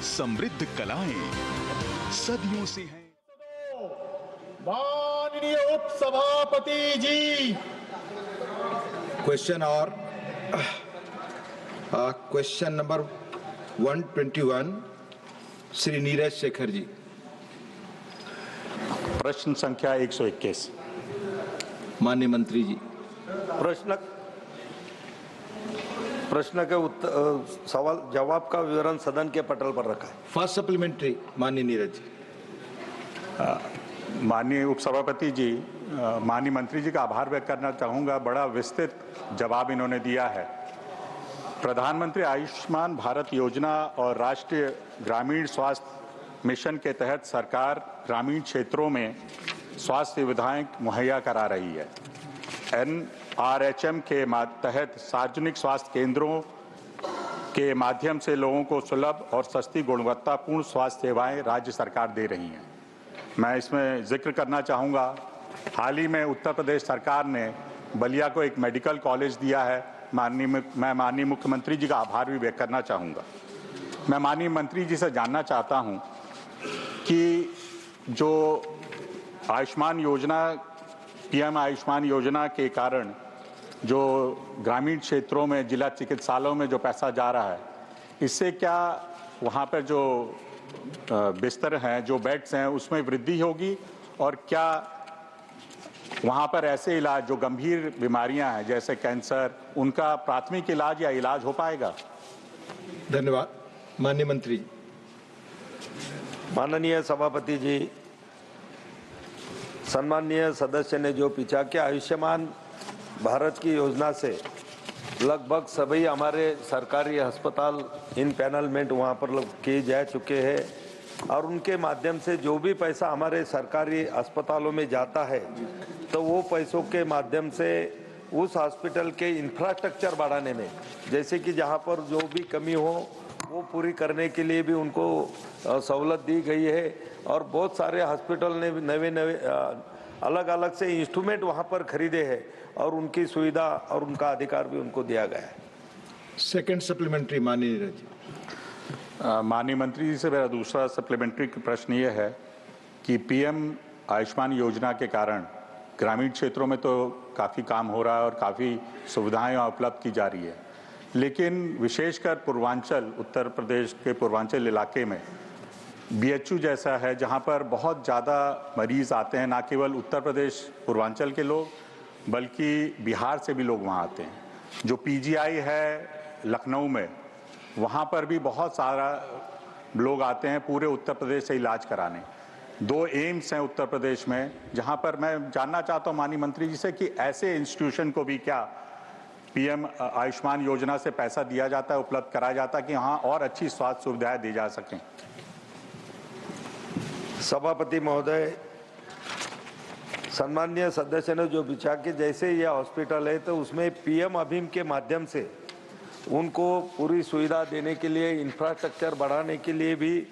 समृद्ध कलाएं सदियों से हैं। माननीय उप सभापति जी, क्वेश्चन और क्वेश्चन नंबर 121 श्री नीरज शेखर जी। प्रश्न संख्या 121। माननीय मंत्री जी। प्रश्न के सवाल जवाब का विवरण सदन के पटल पर रखा है। फर्स्ट सप्लीमेंट्री माननीय नीरज जी। माननीय उपसभापति जी, माननीय मंत्री जी का आभार व्यक्त करना चाहूँगा। बड़ा विस्तृत जवाब इन्होंने दिया है। प्रधानमंत्री आयुष्मान भारत योजना और राष्ट्रीय ग्रामीण स्वास्थ्य मिशन के तहत सरकार ग्रामीण क्षेत्रों में स्वास्थ्य सुविधाएं मुहैया करा रही है। NRHM के तहत सार्वजनिक स्वास्थ्य केंद्रों के माध्यम से लोगों को सुलभ और सस्ती गुणवत्तापूर्ण स्वास्थ्य सेवाएं राज्य सरकार दे रही है। मैं इसमें जिक्र करना चाहूँगा, हाल ही में उत्तर प्रदेश सरकार ने बलिया को एक मेडिकल कॉलेज दिया है। मैं माननीय मुख्यमंत्री जी का आभार भी व्यक्त करना चाहूँगा। मैं माननीय मंत्री जी से जानना चाहता हूँ कि जो आयुष्मान योजना, PM आयुष्मान योजना के कारण जो ग्रामीण क्षेत्रों में जिला चिकित्सालयों में जो पैसा जा रहा है, इससे क्या वहाँ पर जो बिस्तर हैं, जो बेड्स हैं, उसमें वृद्धि होगी और क्या वहाँ पर ऐसे इलाज जो गंभीर बीमारियाँ हैं जैसे कैंसर, उनका प्राथमिक इलाज या इलाज हो पाएगा? धन्यवाद। माननीय मंत्री। माननीय सभापति जी, सम्माननीय सदस्य ने जो पूछा कि आयुष्मान भारत की योजना से लगभग सभी हमारे सरकारी अस्पताल इन पैनलमेंट वहाँ पर किए जा चुके हैं और उनके माध्यम से जो भी पैसा हमारे सरकारी अस्पतालों में जाता है तो वो पैसों के माध्यम से उस हॉस्पिटल के इंफ्रास्ट्रक्चर बढ़ाने में, जैसे कि जहाँ पर जो भी कमी हो वो पूरी करने के लिए भी उनको सहूलत दी गई है और बहुत सारे हॉस्पिटल ने नए अलग अलग से इंस्ट्रूमेंट वहाँ पर खरीदे हैं और उनकी सुविधा और उनका अधिकार भी उनको दिया गया है। सेकंड सप्लीमेंट्री माननीय नीरज जी। माननीय मंत्री जी से मेरा दूसरा सप्लीमेंट्री प्रश्न ये है कि PM आयुष्मान योजना के कारण ग्रामीण क्षेत्रों में तो काफ़ी काम हो रहा है और काफ़ी सुविधाएं उपलब्ध की जा रही है, लेकिन विशेषकर पूर्वांचल, उत्तर प्रदेश के पूर्वांचल इलाके में BHU जैसा है जहां पर बहुत ज़्यादा मरीज आते हैं। ना केवल उत्तर प्रदेश पूर्वांचल के लोग बल्कि बिहार से भी लोग वहां आते हैं। जो PGI है लखनऊ में, वहां पर भी बहुत सारा लोग आते हैं पूरे उत्तर प्रदेश से इलाज कराने। 2 एम्स हैं उत्तर प्रदेश में, जहां पर मैं जानना चाहता हूं माननीय मंत्री जी से कि ऐसे इंस्टीट्यूशन को भी क्या PM आयुष्मान योजना से पैसा दिया जाता है, उपलब्ध कराया जाता है कि वहाँ और अच्छी स्वास्थ्य सुविधाएं दी जा सकें? सभापति महोदय, सम्माननीय सदस्य ने जो पूछा कि जैसे यह हॉस्पिटल है तो उसमें PM अभियान के माध्यम से उनको पूरी सुविधा देने के लिए, इंफ्रास्ट्रक्चर बढ़ाने के लिए भी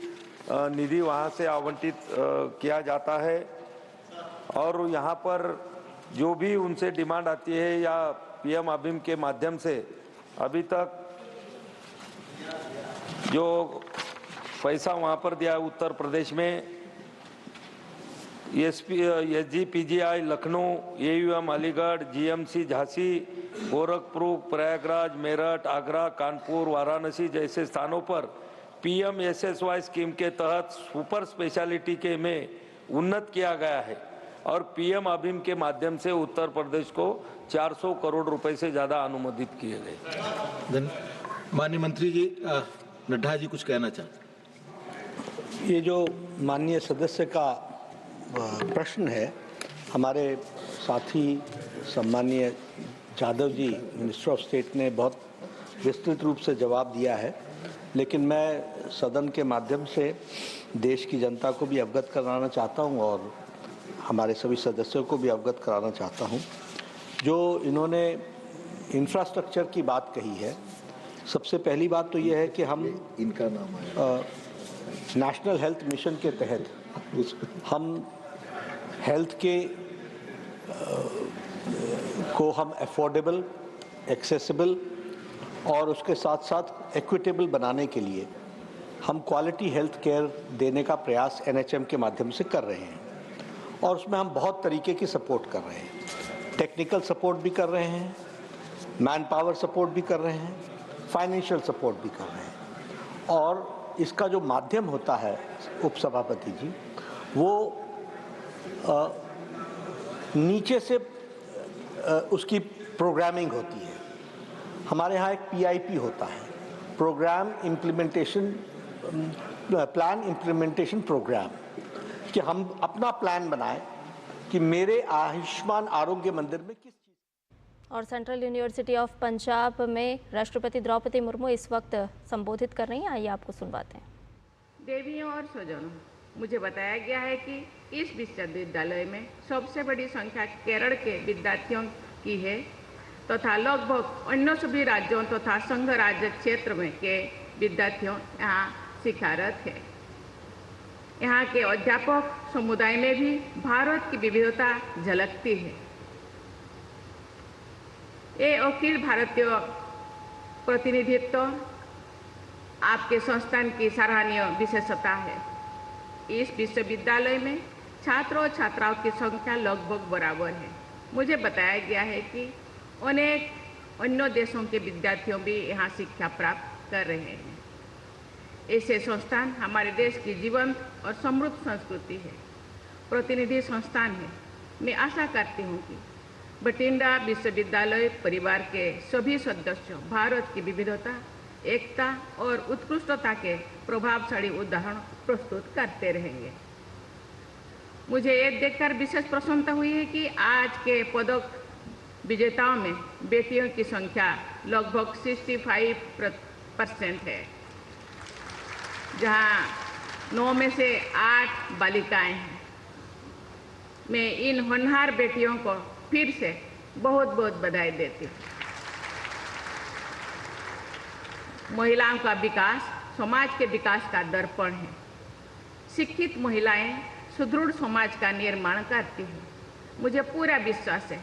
निधि वहाँ से आवंटित किया जाता है और यहाँ पर जो भी उनसे डिमांड आती है या PM अभियान के माध्यम से अभी तक जो पैसा वहाँ पर दिया उत्तर प्रदेश में SGPGI Lucknow, AUM Aligarh, GMC Jhansi, Gorakhpur, Prayagraj, Meerut, Agra, Kanpur, Varanasi जैसे स्थानों पर PMSSY स्कीम के तहत सुपर स्पेशलिटी के में उन्नत किया गया है और PM अभियान के माध्यम से उत्तर प्रदेश को 400 करोड़ रुपए से ज़्यादा अनुमोदित किए गए। माननीय मंत्री जी, नड्डा जी कुछ कहना चाहते। ये जो माननीय सदस्य का प्रश्न है, हमारे साथी सम्माननीय Yadav ji minister of state ने बहुत विस्तृत रूप से जवाब दिया है, लेकिन मैं सदन के माध्यम से देश की जनता को भी अवगत कराना चाहता हूं और हमारे सभी सदस्यों को भी अवगत कराना चाहता हूं। जो इन्होंने इंफ्रास्ट्रक्चर की बात कही है, सबसे पहली बात तो ये है कि हम इनका नाम है नेशनल हेल्थ मिशन के तहत हम हेल्थ के को हम अफोर्डेबल, एक्सेसिबल और उसके साथ साथ इक्विटेबल बनाने के लिए हम क्वालिटी हेल्थ केयर देने का प्रयास NHM के माध्यम से कर रहे हैं और उसमें हम बहुत तरीके की सपोर्ट कर रहे हैं। टेक्निकल सपोर्ट भी कर रहे हैं, मैन पावर सपोर्ट भी कर रहे हैं, फाइनेंशियल सपोर्ट भी कर रहे हैं। और इसका जो माध्यम होता है उपसभापति जी, वो नीचे से उसकी प्रोग्रामिंग होती है। हमारे यहाँ एक PIP होता है, programme implementation plan implementation programme, कि हम अपना प्लान बनाएं कि मेरे आयुष्मान आरोग्य मंदिर में किस चीज़। और सेंट्रल यूनिवर्सिटी ऑफ पंजाब में राष्ट्रपति द्रौपदी मुर्मू इस वक्त संबोधित कर रही हैं, आइए आपको सुनवाते हैं। देवियों और स्वजनों, मुझे बताया गया है कि इस विश्वविद्यालय में सबसे बड़ी संख्या केरल के विद्यार्थियों की है तथा लगभग अन्य सभी राज्यों तथा संघ राज्य क्षेत्र में के विद्यार्थियों यहाँ शिक्षारत है। यहाँ के अध्यापक समुदाय में भी भारत की विविधता झलकती है। ये अखिल भारतीय प्रतिनिधित्व आपके संस्थान की सराहनीय विशेषता है। इस विश्वविद्यालय में छात्रों और छात्राओं की संख्या लगभग बराबर है। मुझे बताया गया है कि अनेक अन्य देशों के विद्यार्थियों भी यहाँ शिक्षा प्राप्त कर रहे हैं। ऐसे संस्थान हमारे देश की जीवंत और समृद्ध संस्कृति है, प्रतिनिधि संस्थान है। मैं आशा करती हूँ कि बठिंडा विश्वविद्यालय परिवार के सभी सदस्यों भारत की विविधता, एकता और उत्कृष्टता के प्रभावशाली उदाहरण प्रस्तुत करते रहेंगे। मुझे ये देखकर विशेष प्रसन्नता हुई है कि आज के पदक विजेताओं में बेटियों की संख्या लगभग 65% है, जहां 9 में से 8 बालिकाएं हैं। मैं इन होनहार बेटियों को फिर से बहुत बहुत बधाई देती हूँ। महिलाओं का विकास समाज के विकास का दर्पण है। शिक्षित महिलाएं सुदृढ़ समाज का निर्माण करती हैं। मुझे पूरा विश्वास है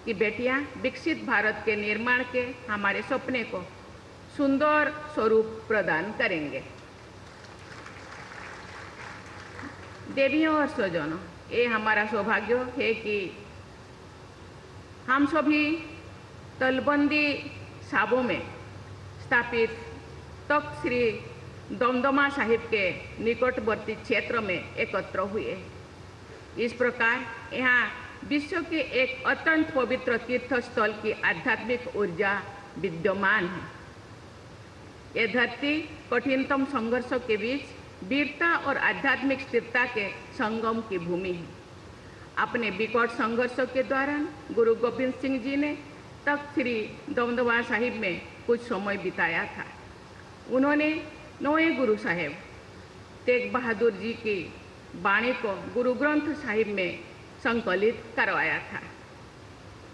कि बेटियां विकसित भारत के निर्माण के हमारे सपने को सुंदर स्वरूप प्रदान करेंगे। देवियों और स्वजनों, ये हमारा सौभाग्य है कि हम सभी तलबंदी साबों में स्थापित तख्त श्री दमदमा साहिब के निकटवर्ती क्षेत्र में एकत्र हुए। इस प्रकार यहाँ विश्व के एक अत्यंत पवित्र तीर्थ स्थल की आध्यात्मिक ऊर्जा विद्यमान है। ये धरती कठिनतम संघर्षों के बीच वीरता और आध्यात्मिक स्थिरता के संगम की भूमि है। अपने विकट संघर्षों के दौरान गुरु गोविंद सिंह जी ने तख्त श्री दमदमा साहिब में कुछ समय बिताया था। उन्होंने 9वें गुरु साहिब तेग बहादुर जी की वाणी को गुरु ग्रंथ साहिब में संकलित करवाया था।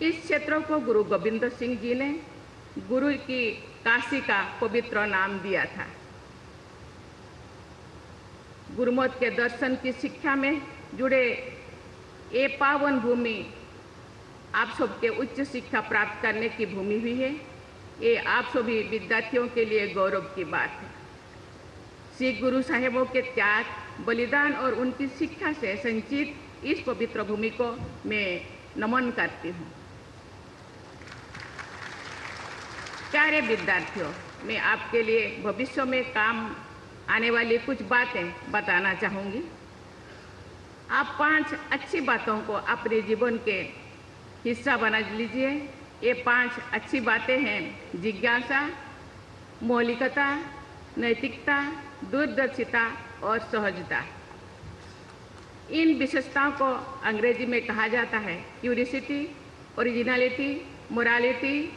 इस क्षेत्र को गुरु गोविंद सिंह जी ने गुरु की काशी का पवित्र नाम दिया था। गुरुमत के दर्शन की शिक्षा में जुड़े ये पावन भूमि आप सबके उच्च शिक्षा प्राप्त करने की भूमि भी है। ये आप सभी विद्यार्थियों के लिए गौरव की बात है। सिख गुरु साहिबों के त्याग, बलिदान और उनकी शिक्षा से संचित इस पवित्र भूमि को मैं नमन करती हूँ। प्यारे विद्यार्थियों, मैं आपके लिए भविष्य में काम आने वाली कुछ बातें बताना चाहूँगी। आप 5 अच्छी बातों को अपने जीवन के हिस्सा बना लीजिए। ये 5 अच्छी बातें हैं: जिज्ञासा, मौलिकता, नैतिकता, दूरदर्शिता और सहजता। इन विशेषताओं को अंग्रेजी में कहा जाता है curiosity, originality, morality,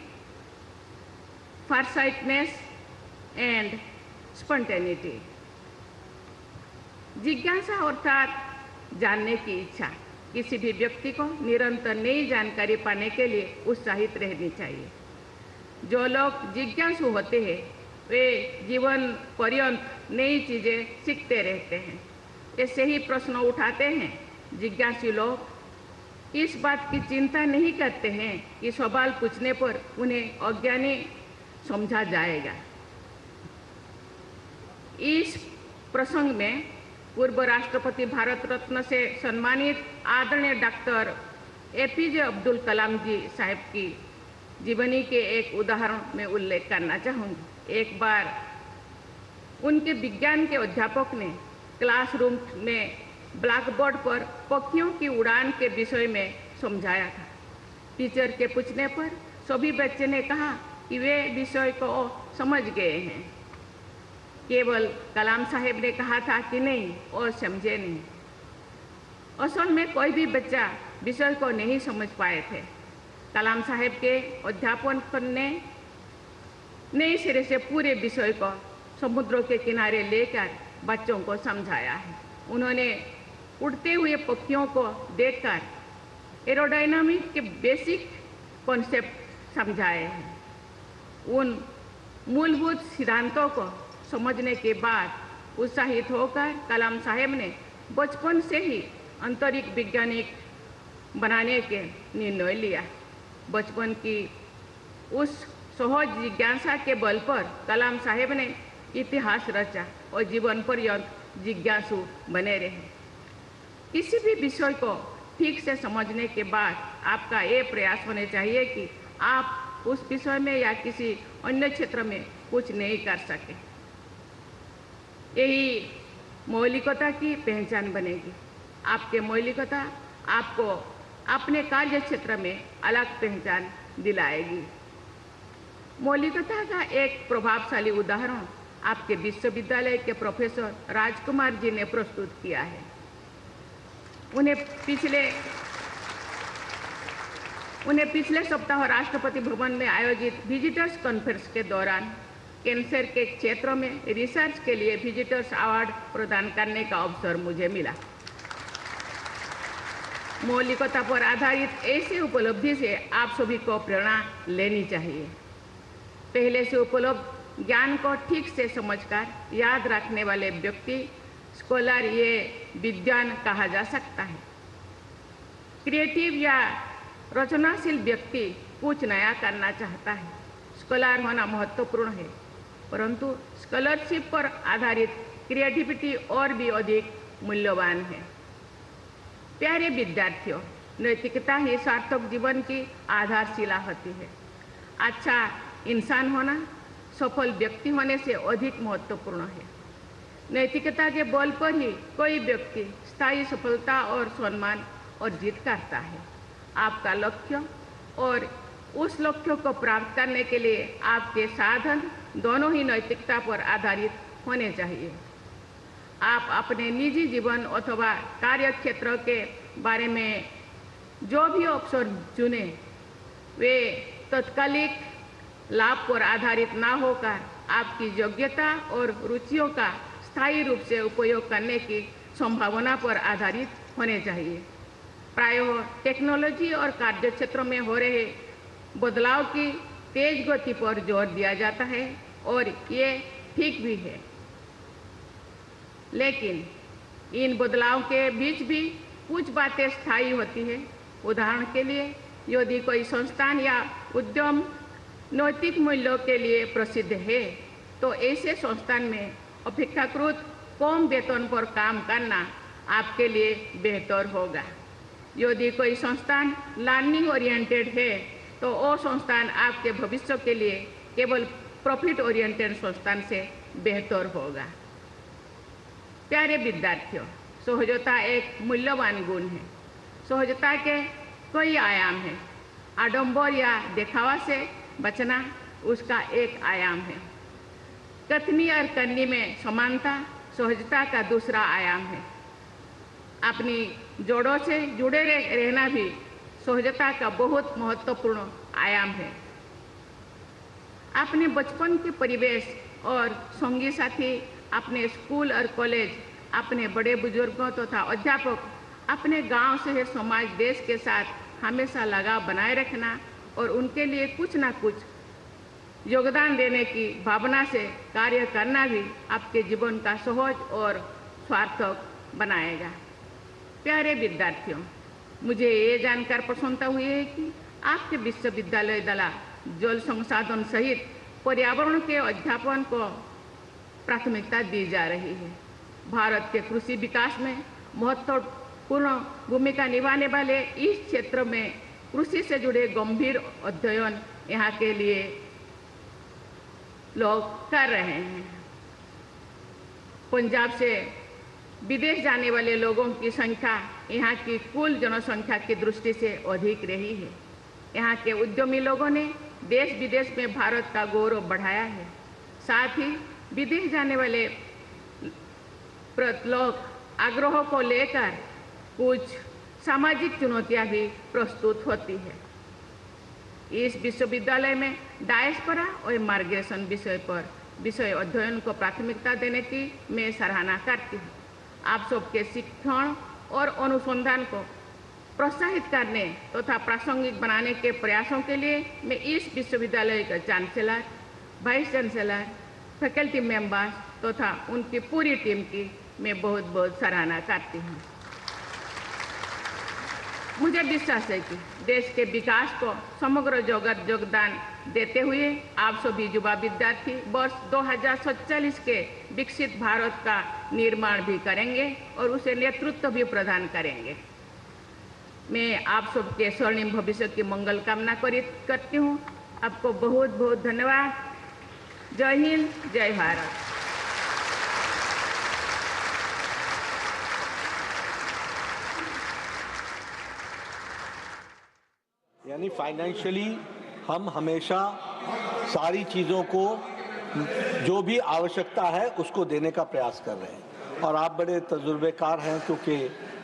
farsightedness and spontaneity. जिज्ञासा अर्थात जानने की इच्छा। किसी भी व्यक्ति को निरंतर नई जानकारी पाने के लिए उत्साहित रहनी चाहिए। जो लोग जिज्ञासु होते हैं वे जीवन पर्यंत नई चीज़ें सीखते रहते हैं। ऐसे ही प्रश्न उठाते हैं। जिज्ञासु लोग इस बात की चिंता नहीं करते हैं कि सवाल पूछने पर उन्हें अज्ञानी समझा जाएगा। इस प्रसंग में पूर्व राष्ट्रपति भारत रत्न से सम्मानित आदरणीय डॉक्टर एपीजे अब्दुल कलाम जी साहब की जीवनी के एक उदाहरण में उल्लेख करना चाहूँगी। एक बार उनके विज्ञान के अध्यापक ने क्लासरूम में ब्लैक बोर्ड पर पक्षियों की उड़ान के विषय में समझाया था। टीचर के पूछने पर सभी बच्चे ने कहा कि वे विषय को समझ गए हैं। केवल कलाम साहब ने कहा था कि नहीं और समझे नहीं। असल में कोई भी बच्चा विषय को नहीं समझ पाए थे। कलाम साहब के अध्यापन ने नए सिरे से पूरे विषय को समुद्रों के किनारे लेकर बच्चों को समझाया है। उन्होंने उड़ते हुए पक्षियों को देखकर एरोडायनामिक के बेसिक कॉन्सेप्ट समझाए हैं। उन मूलभूत सिद्धांतों को समझने के बाद उत्साहित होकर कलाम साहब ने बचपन से ही अंतरिक्ष वैज्ञानिक बनाने के निर्णय लिया। बचपन की उस सहज जिज्ञासा के बल पर कलाम साहब ने इतिहास रचा और जीवन पर्यंत जिज्ञासु बने रहे। किसी भी विषय को ठीक से समझने के बाद आपका ये प्रयास होने चाहिए कि आप उस विषय में या किसी अन्य क्षेत्र में कुछ नहीं कर सके। यही मौलिकता की पहचान बनेगी। आपके मौलिकता आपको अपने कार्य क्षेत्र में अलग पहचान दिलाएगी। मौलिकता का एक प्रभावशाली उदाहरण आपके विश्वविद्यालय के प्रोफेसर राजकुमार जी ने प्रस्तुत किया है। उन्हें पिछले सप्ताह राष्ट्रपति भवन में आयोजित विजिटर्स कॉन्फ्रेंस के दौरान कैंसर के क्षेत्र में रिसर्च के लिए विजिटर्स अवार्ड प्रदान करने का अवसर मुझे मिला। मौलिकता पर आधारित ऐसी उपलब्धि से आप सभी को प्रेरणा लेनी चाहिए। पहले से उपलब्ध ज्ञान को ठीक से समझकर याद रखने वाले व्यक्ति स्कॉलर ये विद्वान कहा जा सकता है। क्रिएटिव या रचनाशील व्यक्ति कुछ नया करना चाहता है। स्कॉलर होना महत्वपूर्ण है, परंतु स्कॉलरशिप पर आधारित क्रिएटिविटी और भी अधिक मूल्यवान है। प्यारे विद्यार्थियों, नैतिकता ही सार्थक जीवन की आधारशिला होती है। अच्छा इंसान होना सफल व्यक्ति होने से अधिक महत्वपूर्ण है। नैतिकता के बल पर ही कोई व्यक्ति स्थायी सफलता और सम्मान अर्जित करता है। आपका लक्ष्य और उस लक्ष्य को प्राप्त करने के लिए आपके साधन दोनों ही नैतिकता पर आधारित होने चाहिए। आप अपने निजी जीवन अथवा कार्य क्षेत्र के बारे में जो भी अवसर चुने वे तत्कालिक लाभ पर आधारित ना होकर आपकी योग्यता और रुचियों का स्थायी रूप से उपयोग करने की संभावना पर आधारित होने चाहिए। प्रायः टेक्नोलॉजी और कार्य क्षेत्र में हो रहे बदलाव की तेज गति पर जोर दिया जाता है और ये ठीक भी है, लेकिन इन बदलाव के बीच भी कुछ बातें स्थायी होती है। उदाहरण के लिए यदि कोई संस्थान या उद्यम नैतिक मूल्यों के लिए प्रसिद्ध है तो ऐसे संस्थान में अपेक्षाकृत कम वेतन पर काम करना आपके लिए बेहतर होगा। यदि कोई संस्थान लर्निंग ओरिएंटेड है तो वो संस्थान आपके भविष्य के लिए केवल प्रॉफिट ओरिएंटेड संस्थान से बेहतर होगा। प्यारे विद्यार्थियों, सहजता एक मूल्यवान गुण है। सहजता के कई आयाम हैं। आडंबर या दिखावा से बचना उसका एक आयाम है। कथनी और करनी में समानता सहजता का दूसरा आयाम है। अपनी जोड़ों से जुड़े रहना भी सहजता का बहुत महत्वपूर्ण आयाम है। अपने बचपन के परिवेश और संगी साथी, अपने स्कूल और कॉलेज, अपने बड़े बुजुर्गों तथा अध्यापक, अपने गांव, शहर, समाज, देश के साथ हमेशा लगाव बनाए रखना और उनके लिए कुछ ना कुछ योगदान देने की भावना से कार्य करना भी आपके जीवन का सहज और सार्थक बनाएगा। प्यारे विद्यार्थियों, मुझे ये जानकर प्रसन्नता हुई है कि आपके विश्वविद्यालय द्वारा जल संसाधन सहित पर्यावरण के अध्यापन को प्राथमिकता दी जा रही है। भारत के कृषि विकास में महत्वपूर्ण भूमिका निभाने वाले इस क्षेत्र में कृषि से जुड़े गंभीर अध्ययन यहाँ के लिए लोग कर रहे हैं। पंजाब से विदेश जाने वाले लोगों की संख्या यहाँ की कुल जनसंख्या की दृष्टि से अधिक रही है। यहाँ के उद्यमी लोगों ने देश विदेश में भारत का गौरव बढ़ाया है। साथ ही विदेश जाने वाले लोग आग्रहों को लेकर कुछ सामाजिक चुनौतियां भी प्रस्तुत होती है। इस विश्वविद्यालय में डायस्पोरा और माइग्रेशन विषय अध्ययन को प्राथमिकता देने की मैं सराहना करती हूँ। आप सबके शिक्षण और अनुसंधान को प्रोत्साहित करने तथा प्रासंगिक बनाने के प्रयासों के लिए मैं इस विश्वविद्यालय का chancellor, vice chancellor, faculty members तथा उनकी पूरी टीम की मैं बहुत बहुत सराहना करती हूँ। मुझे विश्वास है कि देश के विकास को समग्र योगदान देते हुए आप सभी युवा विद्यार्थी वर्ष 2047 के विकसित भारत का निर्माण भी करेंगे और उसे नेतृत्व भी प्रदान करेंगे। मैं आप सबके स्वर्णिम भविष्य की मंगल कामना करती हूँ। आपको बहुत बहुत धन्यवाद। जय हिंद, जय भारत। यानी फाइनेंशियली हम हमेशा सारी चीज़ों को जो भी आवश्यकता है उसको देने का प्रयास कर रहे हैं। और आप बड़े तजुर्बेकार हैं क्योंकि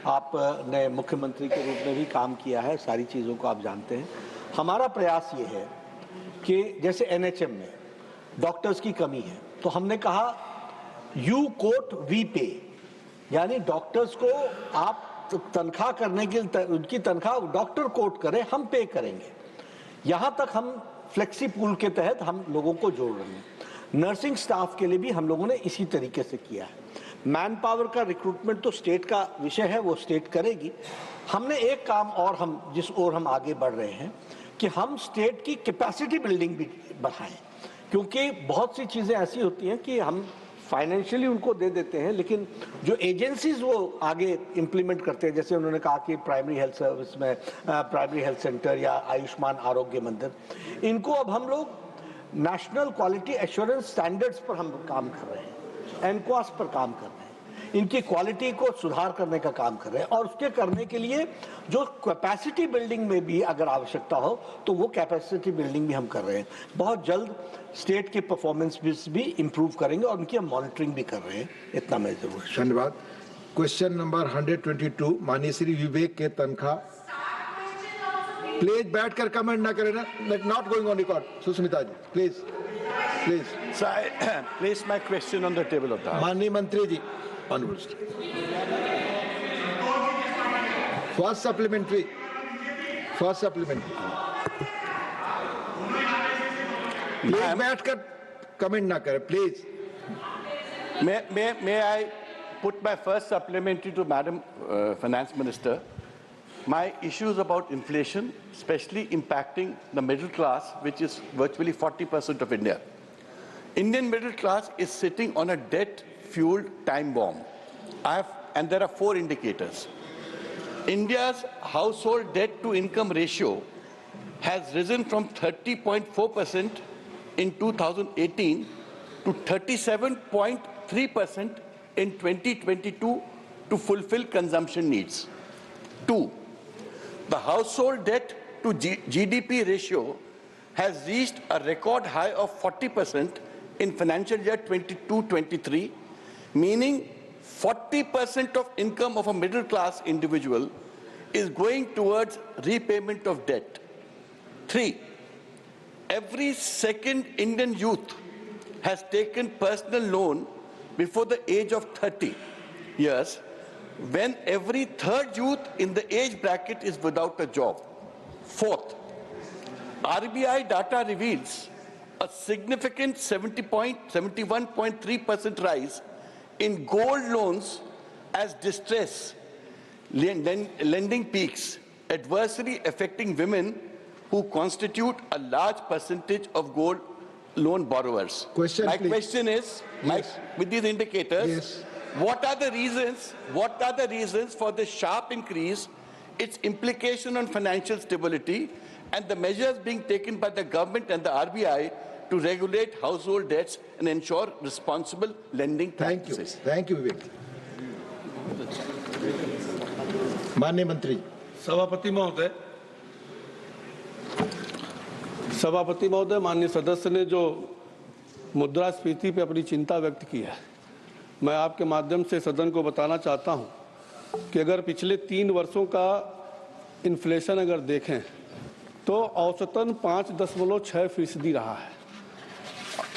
आपने मुख्यमंत्री के रूप में भी काम किया है, सारी चीज़ों को आप जानते हैं। हमारा प्रयास ये है कि जैसे एनएचएम में डॉक्टर्स की कमी है तो हमने कहा यू कोट वी पे, यानी डॉक्टर्स को आप तनख्वाह करने के उनकी तनख्वाह डॉक्टर कोट करे, हम पे करेंगे। यहाँ तक हम फ्लेक्सी पूल के तहत हम लोगों को जोड़ रहे हैं। नर्सिंग स्टाफ के लिए भी हम लोगों ने इसी तरीके से किया है। मैन पावर का रिक्रूटमेंट तो स्टेट का विषय है, वो स्टेट करेगी। हमने एक काम और हम जिस ओर हम आगे बढ़ रहे हैं कि हम स्टेट की कैपेसिटी बिल्डिंग भी बढ़ाएं, क्योंकि बहुत सी चीज़ें ऐसी होती हैं कि हम फाइनेंशियली उनको दे देते हैं लेकिन जो एजेंसीज वो आगे इम्प्लीमेंट करते हैं, जैसे उन्होंने कहा कि प्राइमरी हेल्थ सर्विस में प्राइमरी हेल्थ सेंटर या आयुष्मान आरोग्य मंदिर, इनको अब हम लोग नेशनल क्वालिटी एश्योरेंस स्टैंडर्ड्स पर हम काम कर रहे हैं, एनक्वास पर काम कर रहे हैं, इनकी क्वालिटी को सुधार करने का काम कर रहे हैं। और उसके करने के लिए जो कैपेसिटी बिल्डिंग में भी अगर आवश्यकता हो तो वो कैपेसिटी बिल्डिंग भी हम कर रहे हैं। बहुत जल्द स्टेट की परफॉर्मेंस भी इम्प्रूव करेंगे और उनकी हम मॉनिटरिंग भी कर रहे हैं। इतना मैं जरूर। धन्यवाद। क्वेश्चन नंबर 122 माननीय श्री विवेक के तनख्वाह। प्लीज बैठकर कमेंट ना करें ना, not going on record. Sushmita ji please please place my question on the table of the माननीय मंत्री जी। फर्स्ट सप्लीमेंट्री प्लीज बैठकर कमेंट ना करें please. May I put my first supplementary to Madam Finance Minister? My issue is about inflation, especially impacting the middle class, which is virtually 40% of India. Indian middle class is sitting on a debt-fueled time bomb. And there are 4 indicators. India's household debt-to-income ratio has risen from 30.4% in 2018 to 37.3% in 2022 to fulfill consumption needs. 2, the household debt to GDP ratio has reached a record high of 40% in financial year 22-23, meaning 40% of income of a middle class individual is going towards repayment of debt. 3, every second Indian youth has taken personal loan before the age of 30 years, when every third youth in the age bracket is without a job. 4th, RBI data reveals a significant 71.3% rise in gold loans as distress lending peaks, adversely affecting women who constitute a large percentage of gold loan borrowers. Question, my please. question is, Yes. with these indicators, Yes. What are the reasons? What are the reasons for the sharp increase, its implication on financial stability, and the measures being taken by the government and the RBI to regulate household debts and ensure responsible lending practices? Thank you, Vivek. माननीय मंत्री। सभापति महोदय, माननीय सदस्य ने जो मुद्रास्फीति पे अपनी चिंता व्यक्त की है, मैं आपके माध्यम से सदन को बताना चाहता हूं कि अगर पिछले 3 वर्षों का इन्फ्लेशन अगर देखें तो औसतन 5.6% रहा है,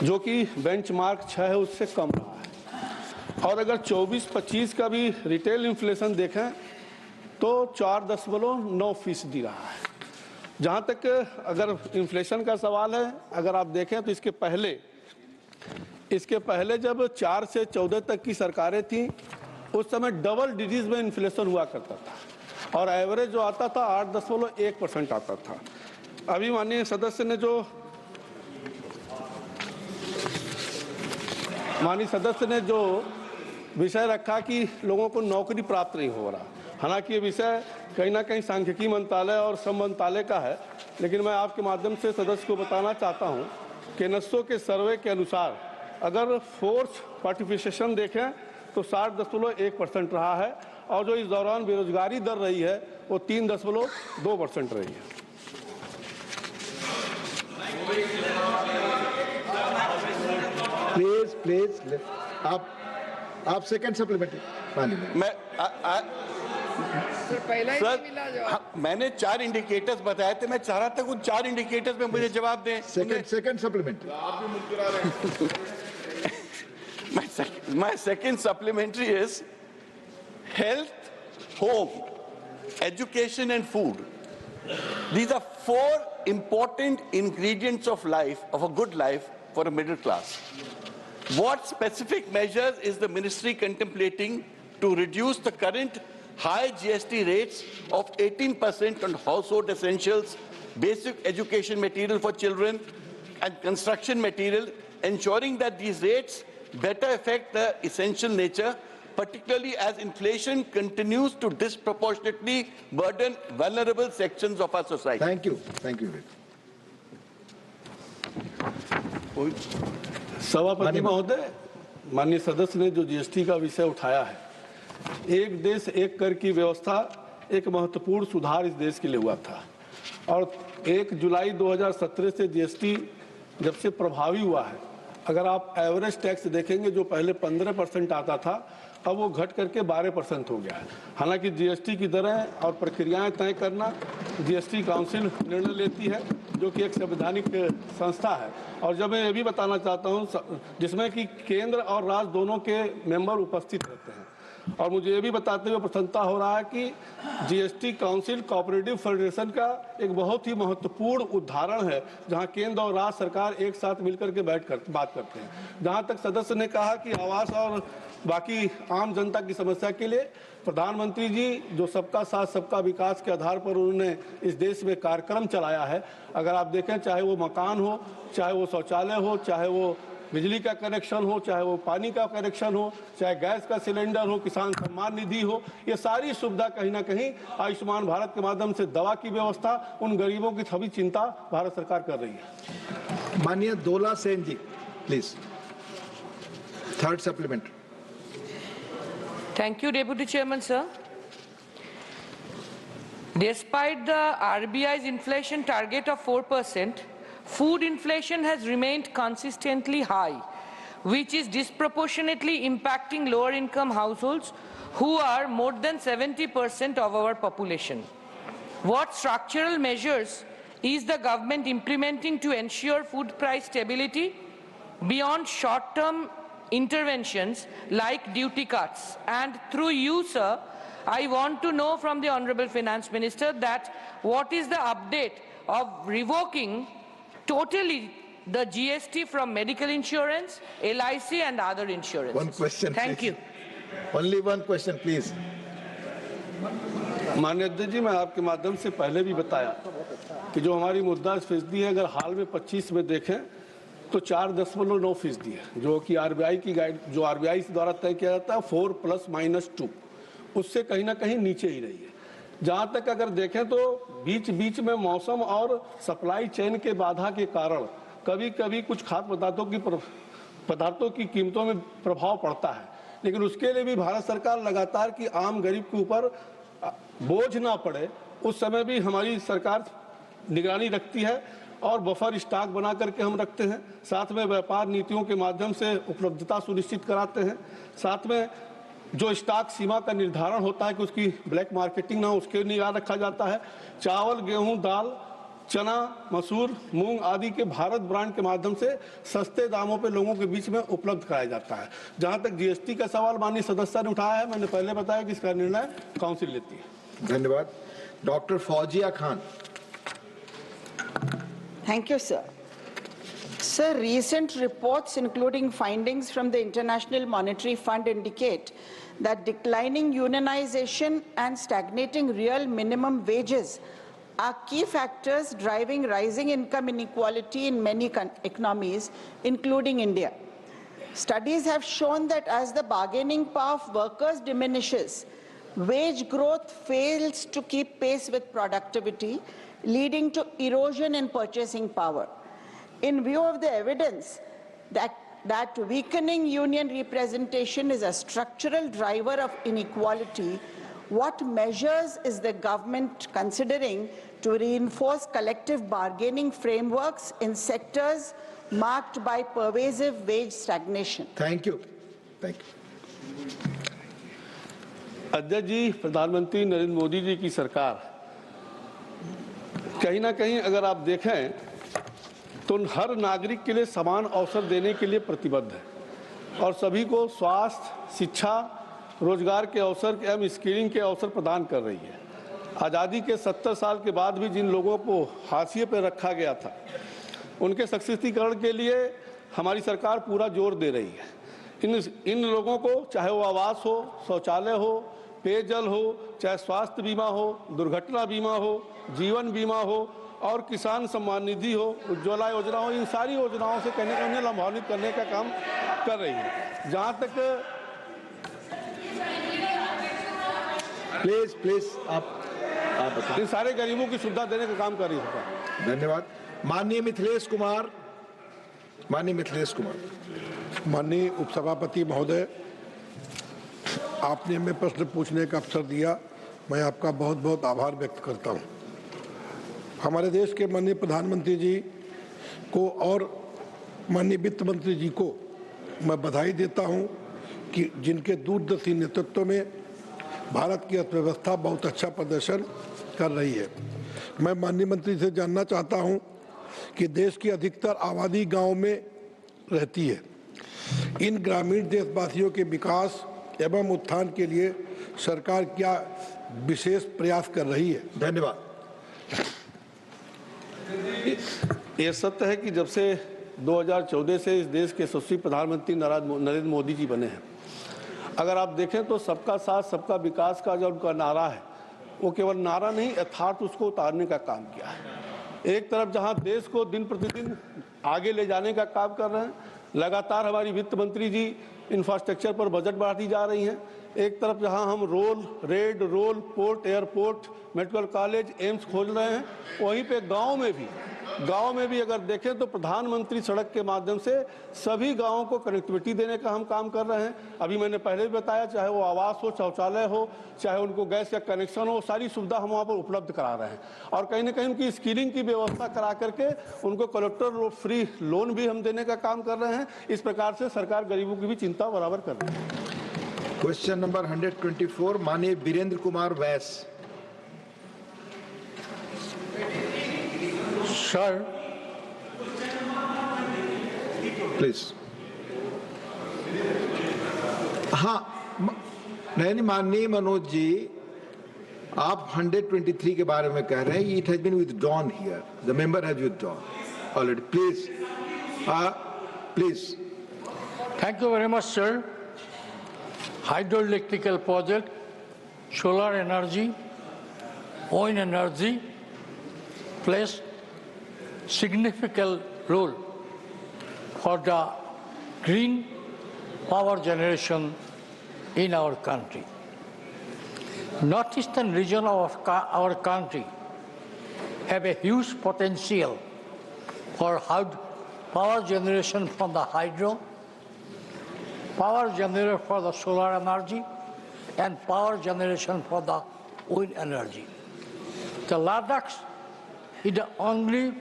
जो कि बेंचमार्क 6 है उससे कम रहा है। और अगर 24-25 का भी रिटेल इन्फ्लेशन देखें तो 4.9% रहा है। जहां तक अगर इन्फ्लेशन का सवाल है, अगर आप देखें तो इसके पहले जब 4 से 14 तक की सरकारें थीं, उस समय डबल डिजिट में इन्फ्लेशन हुआ करता था और एवरेज जो आता था 8.1% आता था। अभी माननीय सदस्य ने जो विषय रखा कि लोगों को नौकरी प्राप्त नहीं हो रहा, हालांकि ये विषय कहीं ना कहीं सांख्यिकी मंत्रालय और श्रम मंत्रालय का है, लेकिन मैं आपके माध्यम से सदस्य को बताना चाहता हूं कि NSO के सर्वे के अनुसार अगर फोर्स पार्टिसिपेशन देखें तो 60.1% रहा है और जो इस दौरान बेरोजगारी दर रही है वो 3.2% रही है। प्लीज आप सेकंड सप्लीमेंट्री मैंने 4 इंडिकेटर्स बताए थे, मैं चाह रहा था उन 4 इंडिकेटर्स में मुझे जवाब दें। Second supplementary. My second supplementary is health, home, education and food. These are 4 important ingredients of life, of a good life for a middle class. What specific measures is the ministry contemplating to reduce the current high GST rates of 18% on household essentials, basic education material for children and construction material, ensuring that these rates better affect the essential nature, particularly as inflation continues to disproportionately burden vulnerable sections of our society? Thank you, Vivek. सभापति महोदय, माननीय सदस्य ने जो GST का विषय उठाया है, एक देश एक कर की व्यवस्था एक महत्वपूर्ण सुधार इस देश के लिए हुआ था और 1 जुलाई 2017 से जीएसटी जब से प्रभावी हुआ है, अगर आप एवरेज टैक्स देखेंगे जो पहले 15% आता था, अब वो घट करके 12% हो गया है। हालांकि जीएसटी की दरें और प्रक्रियाएं तय करना जीएसटी काउंसिल निर्णय लेती है, जो कि एक संवैधानिक संस्था है। और जब मैं ये भी बताना चाहता हूँ, जिसमें कि केंद्र और राज्य दोनों के मेंबर उपस्थित रहते हैं, और मुझे ये भी बताते हुए प्रसन्नता हो रहा है कि जीएसटी काउंसिल कोऑपरेटिव फेडरेशन का एक बहुत ही महत्वपूर्ण उदाहरण है, जहां केंद्र और राज्य सरकार एक साथ मिलकर के बात करते हैं। जहां तक सदस्य ने कहा कि आवास और बाकी आम जनता की समस्या के लिए प्रधानमंत्री जी जो सबका साथ सबका विकास के आधार पर उन्होंने इस देश में कार्यक्रम चलाया है, अगर आप देखें, चाहे वो मकान हो, चाहे वो शौचालय हो, चाहे वो बिजली का कनेक्शन हो, चाहे वो पानी का कनेक्शन हो, चाहे गैस का सिलेंडर हो, किसान सम्मान निधि हो, ये सारी सुविधा कहीं ना कहीं आयुष्मान भारत के माध्यम से दवा की व्यवस्था, उन गरीबों की सभी चिंता भारत सरकार कर रही है। माननीय Dola Sen ji, please, third supplement. Thank you, Deputy Chairman, sir. Despite the RBI's inflation target of 4%, food inflation has remained consistently high, which is disproportionately impacting lower income households who are more than 70% of our population. What structural measures is the government implementing to ensure food price stability beyond short-term interventions like duty cuts? And through you, sir, I want to know from the Honorable Finance Minister that what is the update of revoking totally the GST from medical insurance, LIC and other insurance? One question, Thank please. you. Only one question, please. माननीय अध्यक्ष जी, मैं आपके माध्यम से पहले भी बताया कि जो हमारी मुद्रास्फीति है, अगर हाल में 25 में देखें तो 4.9% है, जो कि आरबीआई की जो आरबीआई द्वारा तय किया जाता है 4 ± 2, उससे कहीं ना कहीं नीचे ही रही है। जहाँ तक अगर देखें तो बीच बीच में मौसम और सप्लाई चेन के बाधा के कारण कभी कभी कुछ खाद्य पदार्थों की कीमतों में प्रभाव पड़ता है, लेकिन उसके लिए भी भारत सरकार लगातार कि आम गरीब के ऊपर बोझ ना पड़े, उस समय भी हमारी सरकार निगरानी रखती है और बफर स्टॉक बना करके हम रखते हैं। साथ में व्यापार नीतियों के माध्यम से उपलब्धता सुनिश्चित कराते हैं। साथ में जो स्टॉक सीमा का निर्धारण होता है कि उसकी ब्लैक मार्केटिंग ना हो, उसके निगाह रखा जाता है। चावल, गेहूं, दाल, चना, मसूर, मूंग आदि के भारत ब्रांड के माध्यम से सस्ते दामों पे लोगों के बीच में उपलब्ध कराया जाता है। जहां तक जीएसटी का सवाल माननीय सदस्य ने उठाया है, मैंने पहले बताया कि इसका निर्णय काउंसिल लेती है। धन्यवाद। Doctor Fauzia Khan. Thank you, sir. Sir, recent reports, including findings from the International Monetary Fund, indicate that declining unionization and stagnating real minimum wages are key factors driving rising income inequality in many economies, including India. Studies have shown that as the bargaining power of workers diminishes, wage growth fails to keep pace with productivity, leading to erosion in purchasing power. In view of the evidence that weakening union representation is a structural driver of inequality, what measures is the government considering to reinforce collective bargaining frameworks in sectors marked by pervasive wage stagnation? Thank you. Thank you. अध्यक्ष जी, प्रधानमंत्री नरेंद्र मोदी जी की सरकार कहीं ना कहीं अगर आप देखें तो हर नागरिक के लिए समान अवसर देने के लिए प्रतिबद्ध है और सभी को स्वास्थ्य, शिक्षा, रोजगार के अवसर एवं स्किलिंग के अवसर प्रदान कर रही है। आज़ादी के 70 साल के बाद भी जिन लोगों को हाशिए पर रखा गया था, उनके सशक्तिकरण के लिए हमारी सरकार पूरा जोर दे रही है। इन लोगों को चाहे वो आवास हो, शौचालय हो, पेयजल हो, चाहे स्वास्थ्य बीमा हो, दुर्घटना बीमा हो, जीवन बीमा हो और किसान सम्मान निधि हो, उज्ज्वला योजना हो, इन सारी योजनाओं से कहने का उन्हें लाभान्वित करने का काम कर रही है। जहाँ तक प्लीज आप इन सारे गरीबों की सुविधा देने का काम कर रही है। धन्यवाद। माननीय मिथिलेश कुमार। माननीय उपसभापति महोदय, आपने हमें प्रश्न पूछने का अवसर दिया, मैं आपका बहुत बहुत आभार व्यक्त करता हूं। हमारे देश के माननीय प्रधानमंत्री जी को और माननीय वित्त मंत्री जी को मैं बधाई देता हूं कि जिनके दूरदर्शी नेतृत्व में भारत की अर्थव्यवस्था बहुत अच्छा प्रदर्शन कर रही है। मैं माननीय मंत्री से जानना चाहता हूं कि देश की अधिकतर आबादी गांव में रहती है। इन ग्रामीण देशवासियों के विकास एवं उत्थान के लिए सरकार क्या विशेष प्रयास कर रही है? धन्यवाद। ये सत्य है कि जब से 2014 से इस देश के यशस्वी प्रधानमंत्री नरेंद्र मोदी जी बने हैं, अगर आप देखें तो सबका साथ सबका विकास का जो उनका नारा है, वो केवल नारा नहीं, यथार्थ उसको उतारने का काम किया है। एक तरफ जहां देश को दिन प्रतिदिन आगे ले जाने का काम कर रहे हैं, लगातार हमारी वित्त मंत्री जी इंफ्रास्ट्रक्चर पर बजट बढ़ाती जा रही हैं। एक तरफ जहां हम road, port, airport, medical college, AIIMS खोज रहे हैं, वहीं पे गांव में भी अगर देखें तो प्रधानमंत्री सड़क के माध्यम से सभी गांवों को कनेक्टिविटी देने का हम काम कर रहे हैं। अभी मैंने पहले भी बताया, चाहे वो आवास हो, शौचालय हो, चाहे उनको गैस का कनेक्शन हो, सारी सुविधा हम वहाँ पर उपलब्ध करा रहे हैं और कहीं ना कहीं उनकी स्किलिंग की व्यवस्था करा करके उनको कलेक्टर फ्री लोन भी हम देने का काम कर रहे हैं। इस प्रकार से सरकार गरीबों की भी चिंता बराबर कर रही है। क्वेश्चन नंबर 124, माननीय वीरेंद्र कुमार वैस। Sir please. हाँ, नहीं, माननीय मनोज जी, आप 123 के बारे में कह रहे हैं। It has been withdrawn here, the member has withdrawn already. Please. Thank you very much, sir. Hydroelectrical project, solar energy, wind energy plays significant role for the green power generation in our country. Northeastern region of our country have a huge potential for power generation from the hydro, power generation for the solar energy, and power generation for the wind energy. The Ladakh is the only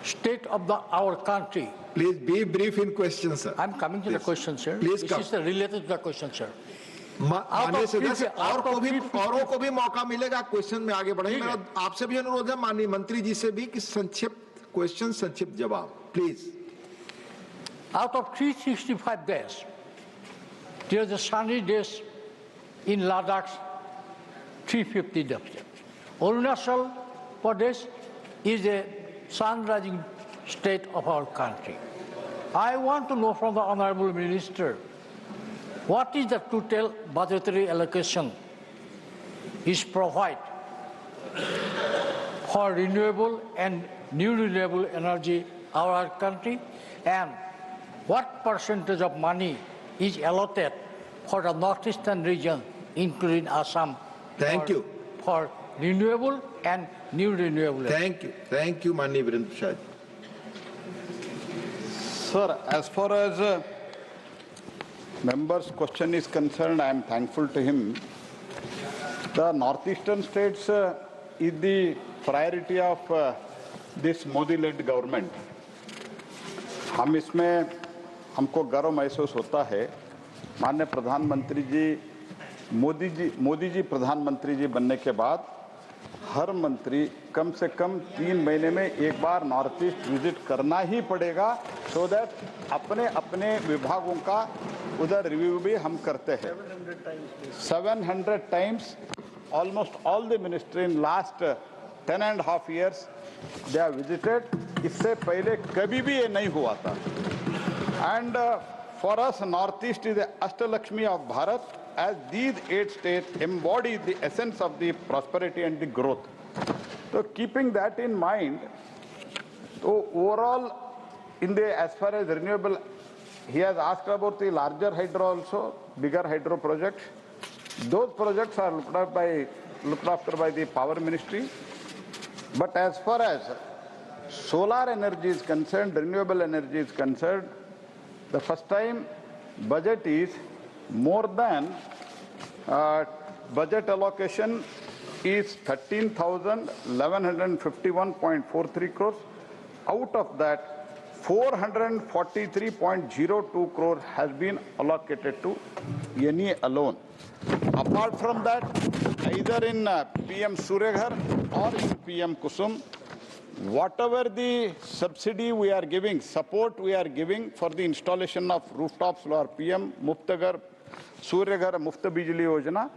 state of our country. Please be brief in questions, sir. I'm coming to the question, sir. Please this come. is related to the question, sir. माननीय सदस्य औरों को भी मौका मिलेगा question में आगे बढ़े। मेरा आपसे भी अनुरोध है, माननीय मंत्री जी से भी, कि संक्षिप्त क्वेश्चन संक्षिप्त जवाब please. Out of 365 days, there is a sunny days in Ladakh, 350 days. Arunachal Pradesh is a sun-rising state of our country. I want to know from the Honorable Minister, what is the total budgetary allocation is provided for renewable and new renewable energy in our country, and what percentage of money is allotted for the northeastern region, including Assam? Thank you. For renewable and new renewable. Thank you, Mani Virendra Prasad. Sir, as far as member's question is concerned, I am thankful to him. The northeastern states is the priority of this Modi-led government. हम इसमें हमको गर्व महसूस होता है। माननीय प्रधानमंत्री जी मोदी जी प्रधानमंत्री जी बनने के बाद हर मंत्री कम से कम 3 महीने में एक बार नॉर्थ ईस्ट विजिट करना ही पड़ेगा, सो दैट अपने अपने विभागों का उधर रिव्यू भी हम करते हैं। 700 times, almost all the ministry in last 10.5 years they have visited. इससे पहले कभी भी ये नहीं हुआ था। And for us, Northeast is the Ashtalakshmi of Bharat, as these 8 states embody the essence of the prosperity and the growth. So keeping that in mind, so overall, as far as renewable, he has asked about the larger hydro also, bigger hydro projects. Those projects are looked after by the Power Ministry. But as far as solar energy is concerned, renewable energy is concerned, the first time budget is more than budget allocation is 13,1151.43 crores. Out of that, 443.02 crore has been allocated to NE alone. Apart from that, either in PM Surya Ghar or in PM Kusum, whatever the subsidy we are giving, support we are giving for the installation of rooftop solar, PM Muft Ghar, Surya Ghar, Muft Bijli Yojana,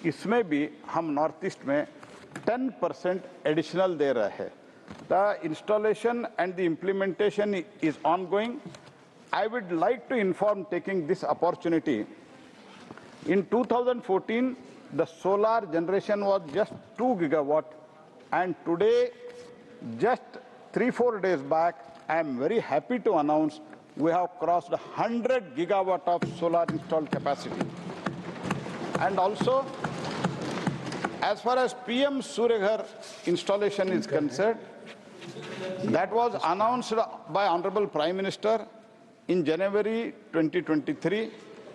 इसमें भी हम north east में 10% additional दे रहे हैं. The installation and the implementation is ongoing. I would like to inform, taking this opportunity, in 2014, the solar generation was just 2 gigawatt, and today, just 3-4 days back, I am very happy to announce we have crossed 100 gigawatt of solar installed capacity. And also, as far as PM Surya Ghar installation is concerned, that was announced by Honorable Prime Minister in January 2023,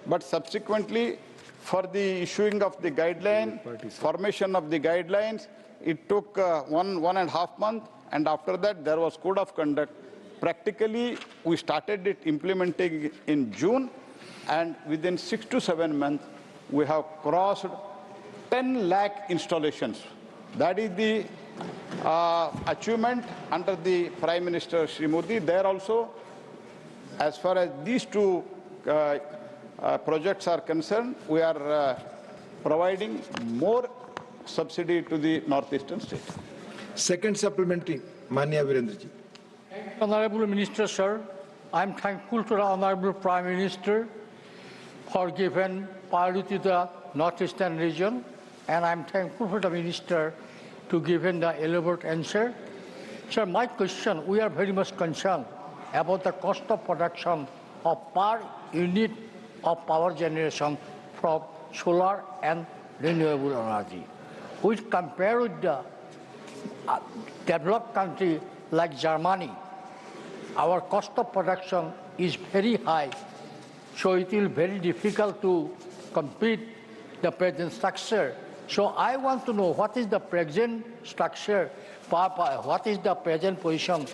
but subsequently, for the issuing of the guideline, formation of the guidelines, it took 1.5 months, and after that there was code of conduct. Practically, we started it implementing in June, and within 6 to 7 months, we have crossed 10 lakh installations. That is the achievement under the Prime Minister Shri Modi. There also, as far as these two projects are concerned, we are providing more subsidy to the northeastern states. Second supplementary, Manya Virendra ji. Honorable Minister, sir, I am thankful to the Honorable Prime Minister for giving priority to the northeastern region, and I am thankful for the Minister to give him the elaborate answer. Sir, my question, we are very much concerned about the cost of production of per unit of power generation from solar and renewable energy, which compared with the developed country like Germany, our cost of production is very high, so it will be very difficult to compete the present structure. So I want to know what is the present structure, what is the present position,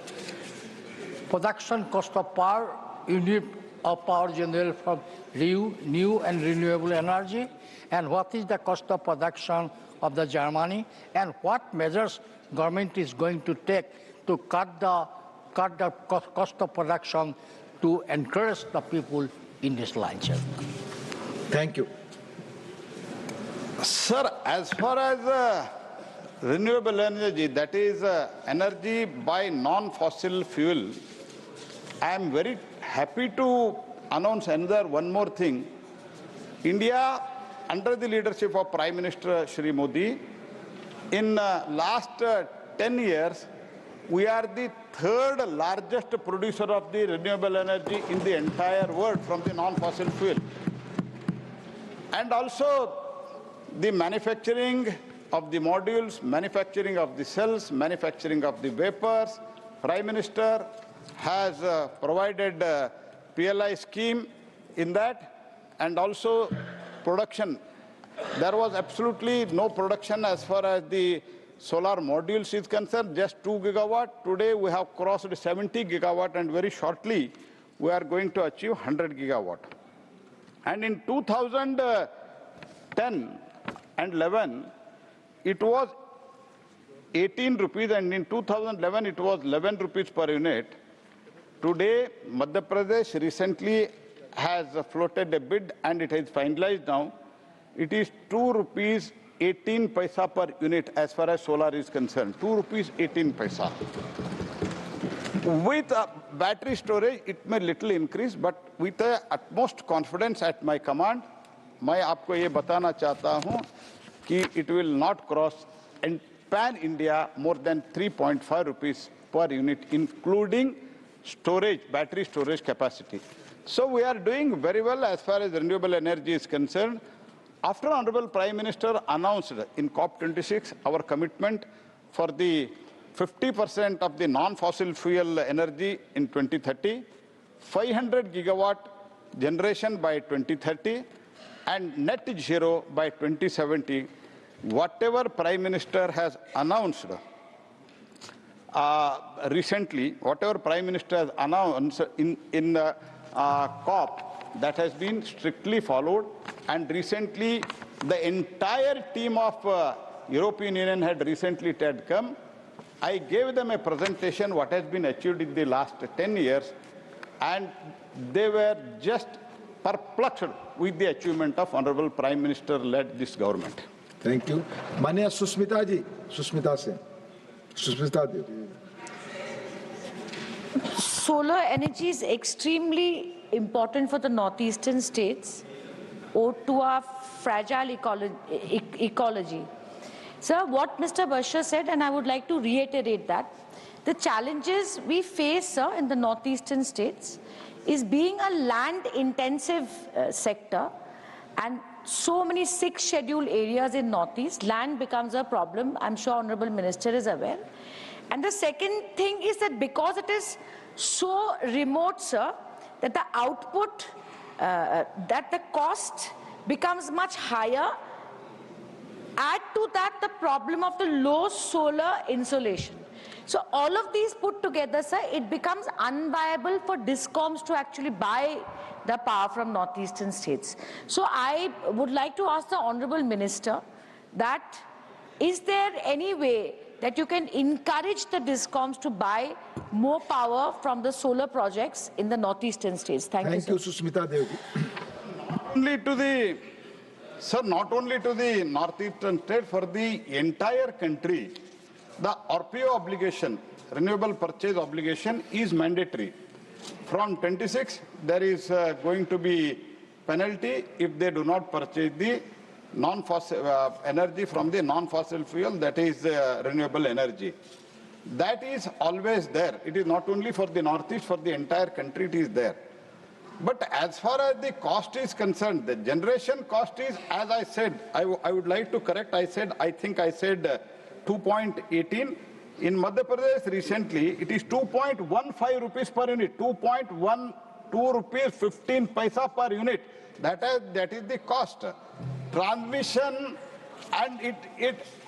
production cost of per unit of power generated from new and renewable energy, and what is the cost of production of the Germany, and what measures government is going to take to cut the cost of production to encourage the people in this line. Thank you. Sir, as far as renewable energy, that is energy by non-fossil fuel, I am very happy to announce one more thing. India, under the leadership of Prime Minister Shri Modi, in last 10 years, we are the third largest producer of the renewable energy in the entire world from the non-fossil fuel. And also the manufacturing of the modules, manufacturing of the cells, manufacturing of the vapors. Prime Minister has provided a PLI scheme in that, and also production. There was absolutely no production as far as the solar modules is concerned, just 2 gigawatt. Today we have crossed 70 gigawatt, and very shortly we are going to achieve 100 gigawatt. And in 2010 and 11, it was 18 rupees, and in 2011 it was 11 rupees per unit. Today, Madhya Pradesh recently has floated a bid, and it is finalized now. It is 2 rupees 18 paisa per unit as far as solar is concerned. 2 rupees 18 paisa. With battery storage, it may little increase, but with the utmost confidence at my command, मैं आपको ये बताना चाहता हूँ कि it will not cross in pan India more than 3.5 rupees per unit, including storage, battery storage capacity. So we are doing very well as far as renewable energy is concerned. After Honorable Prime Minister announced in COP26 our commitment for the 50% of the non-fossil fuel energy in 2030, 500 gigawatt generation by 2030, and net zero by 2070, whatever Prime Minister has announced recently, whatever Prime Minister has announced in COP, that has been strictly followed. And recently, the entire team of European Union had recently come. I gave them a presentation what has been achieved in the last 10 years, and they were just perplexed with the achievement of Honorable Prime Minister led this government. Thank you. Manya Susmita ji, Susmita Singh. Susmita ji. Solar energy is extremely important for the northeastern states or to our fragile ecology. Sir, what Mr. Bashar said, and I would like to reiterate that, the challenges we face, sir, in the northeastern states is being a land-intensive sector, and so many 6 scheduled areas in northeast, land becomes a problem. I'm sure Honorable Minister is aware. And the second thing is that because it is so remote, sir, that the output, that the cost becomes much higher. Add to that the problem of the low solar insolation. So all of these put together, sir, it becomes unviable for DISCOMs to actually buy the power from northeastern states. So I would like to ask the Honorable Minister that is there any way that you can encourage the DISCOMs to buy more power from the solar projects in the northeastern states? Thank you, Susmita Devi. Not only to the northeastern state, for the entire country, the RPO obligation, renewable purchase obligation, is mandatory. From 26, there is going to be penalty if they do not purchase the non-fossil energy from the non-fossil fuel, that is renewable energy. that is always there. It is not only for the Northeast, for the entire country it is there. But as far as the cost is concerned, the generation cost is, as I said, I would like to correct, I think I said 2.18. In Madhya Pradesh recently, it is 2.15 rupees per unit, 2.12 rupees 15 paisa per unit. That is the cost. Transmission and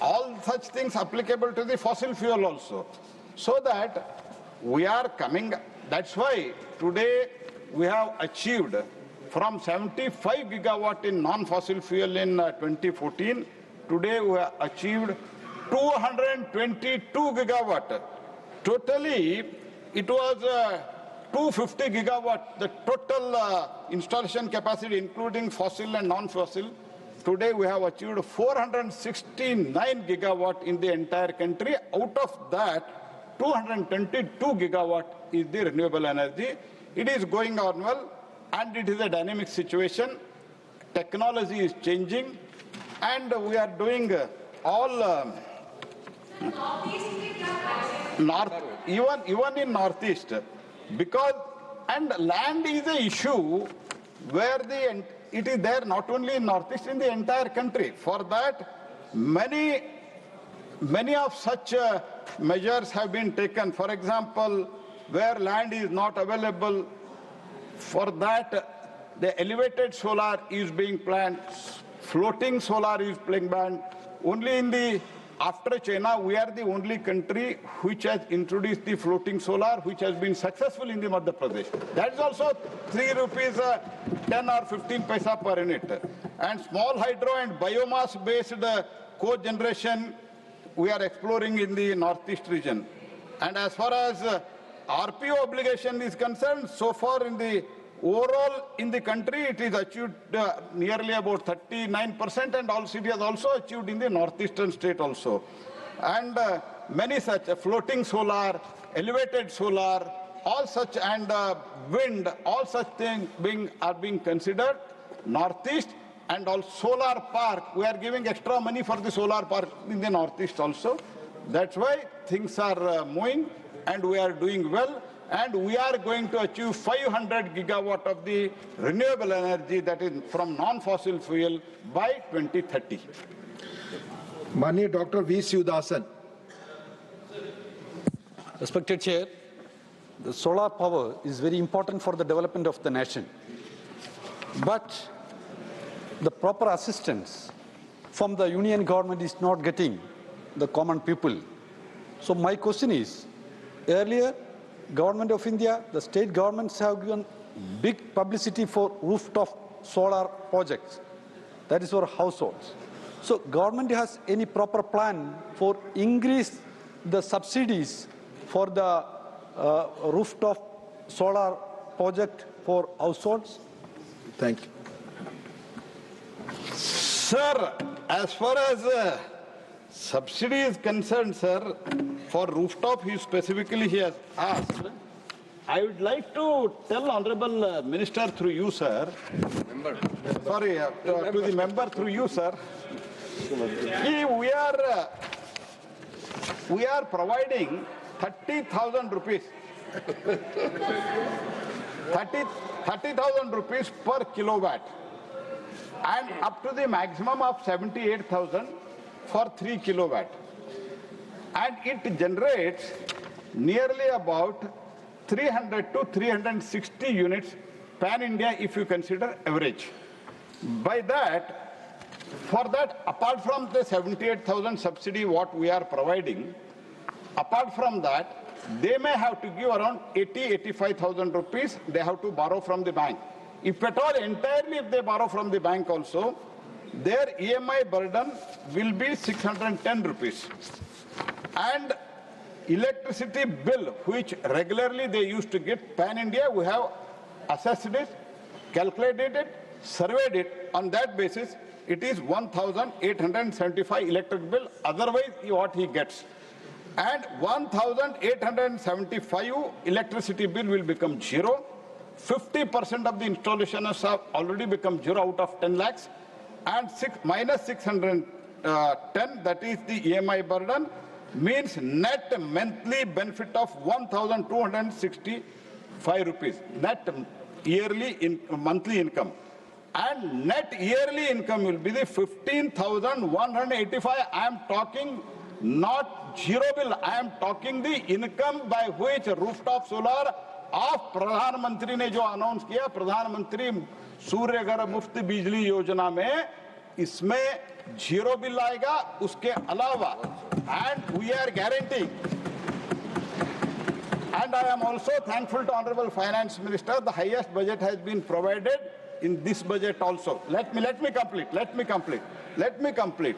all such things applicable to the fossil fuel also. So that we are coming, that's why today we have achieved from 75 gigawatt in non-fossil fuel in 2014, today we have achieved 222 gigawatt. Totally, it was 250 gigawatt, the total installation capacity, including fossil and non-fossil. Today, we have achieved 469 gigawatt in the entire country. Out of that, 222 gigawatt is the renewable energy. It is going on well, and it is a dynamic situation. Technology is changing, and we are doing all even in Northeast, because and land is an issue where it is there not only in Northeast, in the entire country. For that, many of such measures have been taken. For example, where land is not available, for that the elevated solar is being planned, floating solar is being planned. Only after China, we are the only country which has introduced the floating solar, which has been successful in the Madhya Pradesh. That is also 3 rupees 10 or 15 paisa per unit. And small hydro and biomass-based co-generation, we are exploring in the Northeast region. And as far as RPO obligation is concerned, so far in the overall in the country, it is achieved nearly about 39%, and also it has also achieved in the northeastern state also. And many such floating solar, elevated solar, all such, and wind, all such things are being considered. Northeast and also solar park, we are giving extra money for the solar park in the northeast also. That's why things are moving, and we are doing well. And we are going to achieve 500 gigawatt of the renewable energy, that is from non-fossil fuel, by 2030. Mani Dr. V. Sivadasan. Respected Chair, the solar power is very important for the development of the nation. But the proper assistance from the union government is not getting the common people. So my question is, earlier, Government of India, the state governments have given big publicity for rooftop solar projects. That is for households. So government has any proper plan for increase the subsidies for the rooftop solar project for households? Thank you. Sir, as far as subsidy is concerned, sir, for rooftop, he has asked. I would like to tell Honorable Minister through you, sir. Sorry, to the member through you, sir. We are providing 30,000 rupees. 30,000 rupees per kilowatt, and up to the maximum of 78,000 for 3 kilowatt. And it generates nearly about 300 to 360 units pan-India if you consider average. By that, for that, apart from the 78,000 subsidy what we are providing, apart from that, they may have to give around 85,000 rupees, they have to borrow from the bank. If at all entirely if they borrow from the bank also, their EMI burden will be 610 rupees. And electricity bill, which regularly they used to get pan-India, we have assessed it, calculated it, surveyed it. On that basis, it is 1,875 electric bill, otherwise what he gets. And 1,875 electricity bill will become zero. 50% of the installations have already become zero out of 10 lakhs. And minus 610, that is the EMI burden. means net monthly benefit of 1,265 rupees, net yearly monthly income. And net yearly income will be the 15,185. I am talking not zero bill, I am talking the income by which rooftop solar of Pradhan Mantri ने जो announce किया, प्रधानमंत्री सूर्य घर मुफ्त बिजली योजना में, इसमें जीरो बिल आएगा. उसके अलावा and we are guaranteeing, and I am also thankful to Honorable Finance Minister, the highest budget has been provided in this budget also. Let me complete.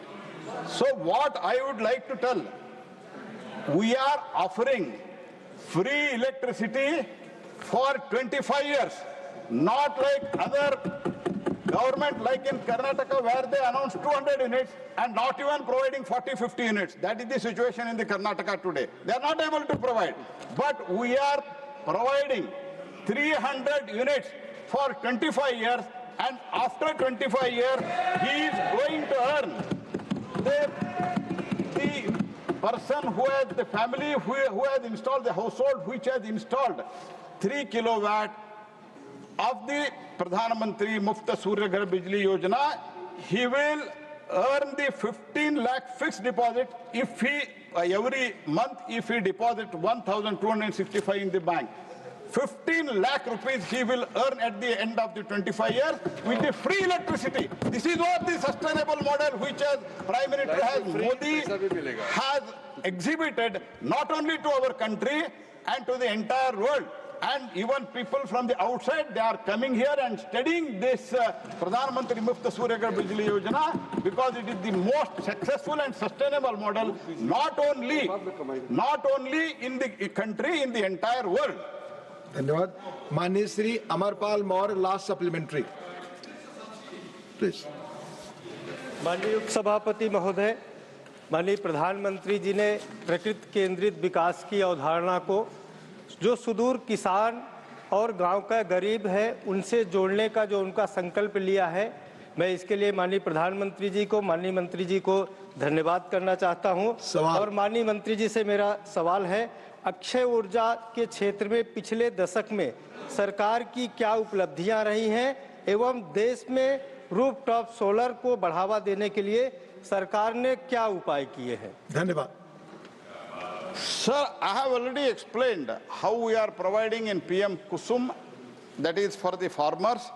So what I would like to tell, we are offering free electricity for 25 years, not like other government like in Karnataka where they announced 200 units and not even providing 40-50 units. That is the situation in the Karnataka today. They are not able to provide. But we are providing 300 units for 25 years, and after 25 years, he is going to earn. The person who has the family who has installed, the household which has installed 3 kilowatt of the Pradhan Mantri Muft Surya Ghar Bijli Yojana, he will earn the 15 lakh fixed deposit if he every month if he deposit 1,265 in the bank. 15 lakh rupees he will earn at the end of the 25 years with the free electricity. This is what the sustainable model which as Prime Minister Modi has exhibited not only to our country and to the entire world. And even people from the outside, they are coming here and studying this Pradhan Mantri Muft Surya Ghar Bijli Yojana because it is the most successful and sustainable model, not only in the country, in the entire world. धन्यवाद. माननीय Shri Amarpal Maurya, last supplementary please. माननीय उपसभापति महोदय, माननीय प्रधानमंत्री जी ने प्रकृति केंद्रित विकास की अवधारणा को जो सुदूर किसान और गांव का गरीब है उनसे जोड़ने का जो उनका संकल्प लिया है, मैं इसके लिए माननीय प्रधानमंत्री जी को, माननीय मंत्री जी को धन्यवाद करना चाहता हूं. और माननीय मंत्री जी से मेरा सवाल है, अक्षय ऊर्जा के क्षेत्र में पिछले दशक में सरकार की क्या उपलब्धियां रही हैं एवं देश में रूफटॉप सोलर को बढ़ावा देने के लिए सरकार ने क्या उपाय किए हैं? धन्यवाद. Sir, I have already explained how we are providing in PM Kusum, that is for the farmers,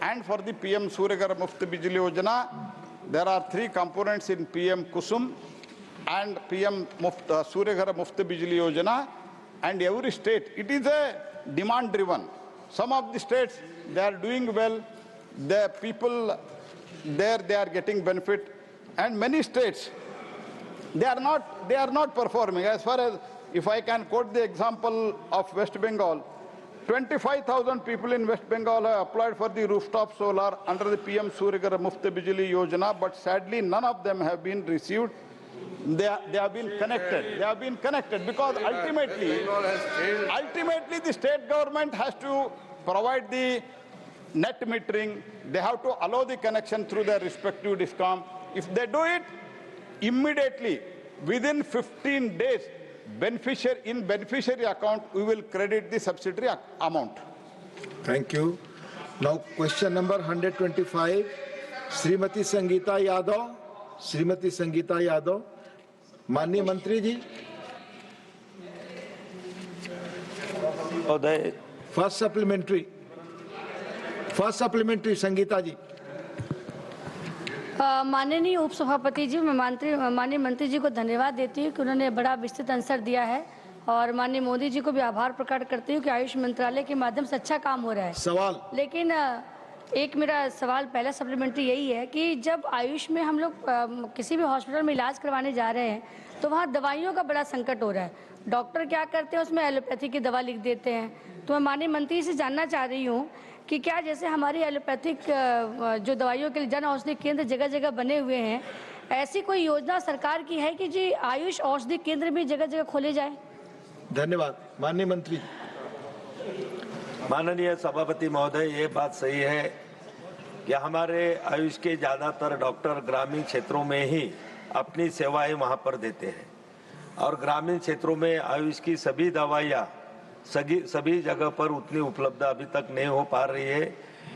and for the PM Surya Ghar Muft Bijli Yojana. There are 3 components in PM Kusum and PM Surya Ghar Muft Bijli Yojana, and every state, it is a demand driven. Some of the states, they are doing well, the people there, they are getting benefit, and many states, they are not performing. As far as, if I can quote the example of West Bengal, 25,000 people in West Bengal have applied for the rooftop solar under the PM Surya Ghar Muft Bijli Yojana, but sadly none of them have been received. They have been connected. They have been connected because ultimately the state government has to provide the net metering. They have to allow the connection through their respective DISCOM. If they do it, immediately, within 15 days, in beneficiary account, we will credit the subsidiary amount. Thank you. Now, question number 125, Srimati Sangeeta Yadav. माननीय मंत्री जी. First supplementary Sangeeta जी. माननीय उपसभापति जी, मैं माननीय मंत्री जी को धन्यवाद देती हूँ कि उन्होंने बड़ा विस्तृत आंसर दिया है, और माननीय मोदी जी को भी आभार प्रकट करती हूँ कि आयुष मंत्रालय के माध्यम से अच्छा काम हो रहा है. सवाल. लेकिन एक मेरा सवाल पहला सप्लीमेंट्री यही है कि जब आयुष में हम लोग किसी भी हॉस्पिटल में इलाज करवाने जा रहे हैं तो वहाँ दवाइयों का बड़ा संकट हो रहा है. डॉक्टर क्या करते हैं, उसमें एलोपैथी की दवा लिख देते हैं. तो मैं माननीय मंत्री से जानना चाह रही हूँ कि क्या जैसे हमारी एलोपैथिक जो दवाइयों के लिए जन औषधि केंद्र जगह जगह बने हुए हैं, ऐसी कोई योजना सरकार की है कि जी आयुष औषधि केंद्र भी जगह जगह खोले जाए? धन्यवाद. माननीय मंत्री. माननीय सभापति महोदय, ये बात सही है कि हमारे आयुष के ज़्यादातर डॉक्टर ग्रामीण क्षेत्रों में ही अपनी सेवाएं वहां पर देते हैं. और ग्रामीण क्षेत्रों में आयुष की सभी दवाइयाँ सभी जगह पर उतनी उपलब्ध अभी तक नहीं हो पा रही है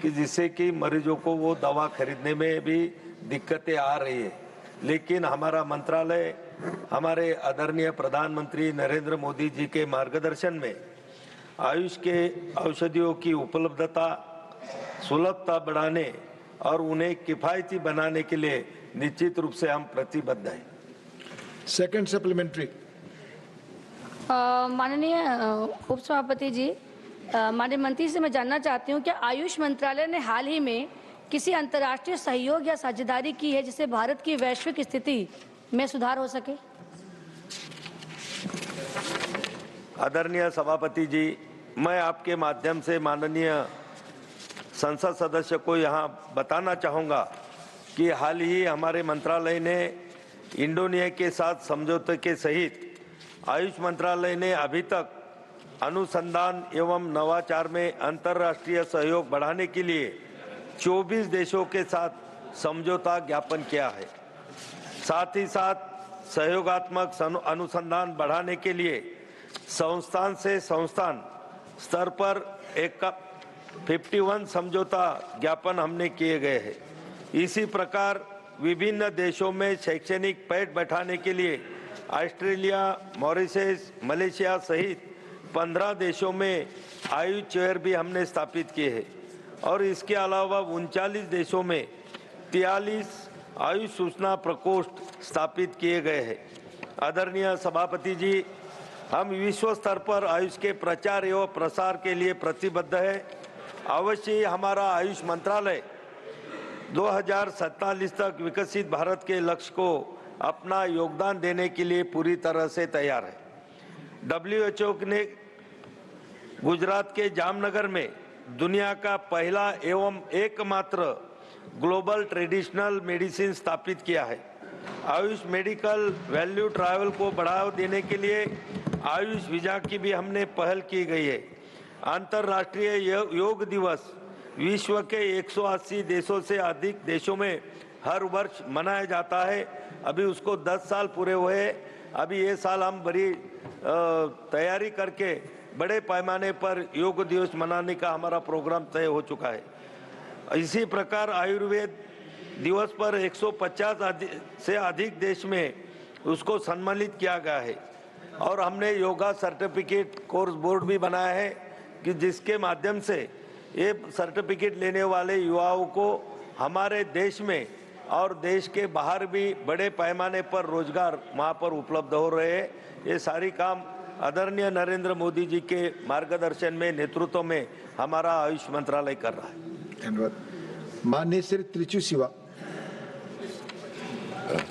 कि जिससे कि मरीजों को वो दवा खरीदने में भी दिक्कतें आ रही है। लेकिन हमारा मंत्रालय हमारे आदरणीय प्रधानमंत्री नरेंद्र मोदी जी के मार्गदर्शन में आयुष के औषधियों की उपलब्धता सुलभता बढ़ाने और उन्हें किफायती बनाने के लिए निश्चित रूप से हम प्रतिबद्ध हैं। Second supplementary. माननीय उपसभापति जी, माननीय मंत्री से मैं जानना चाहती हूँ, क्या आयुष मंत्रालय ने हाल ही में किसी अंतर्राष्ट्रीय सहयोग या साझेदारी की है जिससे भारत की वैश्विक स्थिति में सुधार हो सके? आदरणीय सभापति जी, मैं आपके माध्यम से माननीय संसद सदस्य को यहाँ बताना चाहूँगा कि हाल ही हमारे मंत्रालय ने इंडोनेशिया के साथ समझौते के सहित आयुष मंत्रालय ने अभी तक अनुसंधान एवं नवाचार में अंतर्राष्ट्रीय सहयोग बढ़ाने के लिए 24 देशों के साथ समझौता ज्ञापन किया है। साथ ही साथ सहयोगात्मक अनुसंधान बढ़ाने के लिए संस्थान से संस्थान स्तर पर 51 समझौता ज्ञापन हमने किए गए हैं। इसी प्रकार विभिन्न देशों में शैक्षणिक पैठ बैठाने के लिए ऑस्ट्रेलिया, मॉरिशस, मलेशिया सहित 15 देशों में आयुष चेयर भी हमने स्थापित किए हैं और इसके अलावा 39 देशों में 43 आयुष सूचना प्रकोष्ठ स्थापित किए गए हैं। आदरणीय सभापति जी, हम विश्व स्तर पर आयुष के प्रचार एवं प्रसार के लिए प्रतिबद्ध है। अवश्य ही हमारा आयुष मंत्रालय 2047 तक विकसित भारत के लक्ष्य को अपना योगदान देने के लिए पूरी तरह से तैयार है। WHO ने गुजरात के जामनगर में दुनिया का पहला एवं एकमात्र ग्लोबल ट्रेडिशनल मेडिसिन स्थापित किया है। आयुष मेडिकल वैल्यू ट्रैवल को बढ़ावा देने के लिए आयुष वीजा की भी हमने पहल की गई है। अंतर्राष्ट्रीय योग दिवस विश्व के 180 देशों से अधिक देशों में हर वर्ष मनाया जाता है। अभी उसको 10 साल पूरे हुए। अभी ये साल हम बड़ी तैयारी करके बड़े पैमाने पर योग दिवस मनाने का हमारा प्रोग्राम तय हो चुका है। इसी प्रकार आयुर्वेद दिवस पर 150 से अधिक देश में उसको सम्मानित किया गया है और हमने योगा सर्टिफिकेट कोर्स बोर्ड भी बनाया है कि जिसके माध्यम से ये सर्टिफिकेट लेने वाले युवाओं को हमारे देश में और देश के बाहर भी बड़े पैमाने पर रोजगार वहाँ पर उपलब्ध हो रहे हैं। ये सारी काम आदरणीय नरेंद्र मोदी जी के मार्गदर्शन में नेतृत्व में हमारा आयुष मंत्रालय कर रहा है। धन्यवाद। माननीय Shri Trichy Shiva.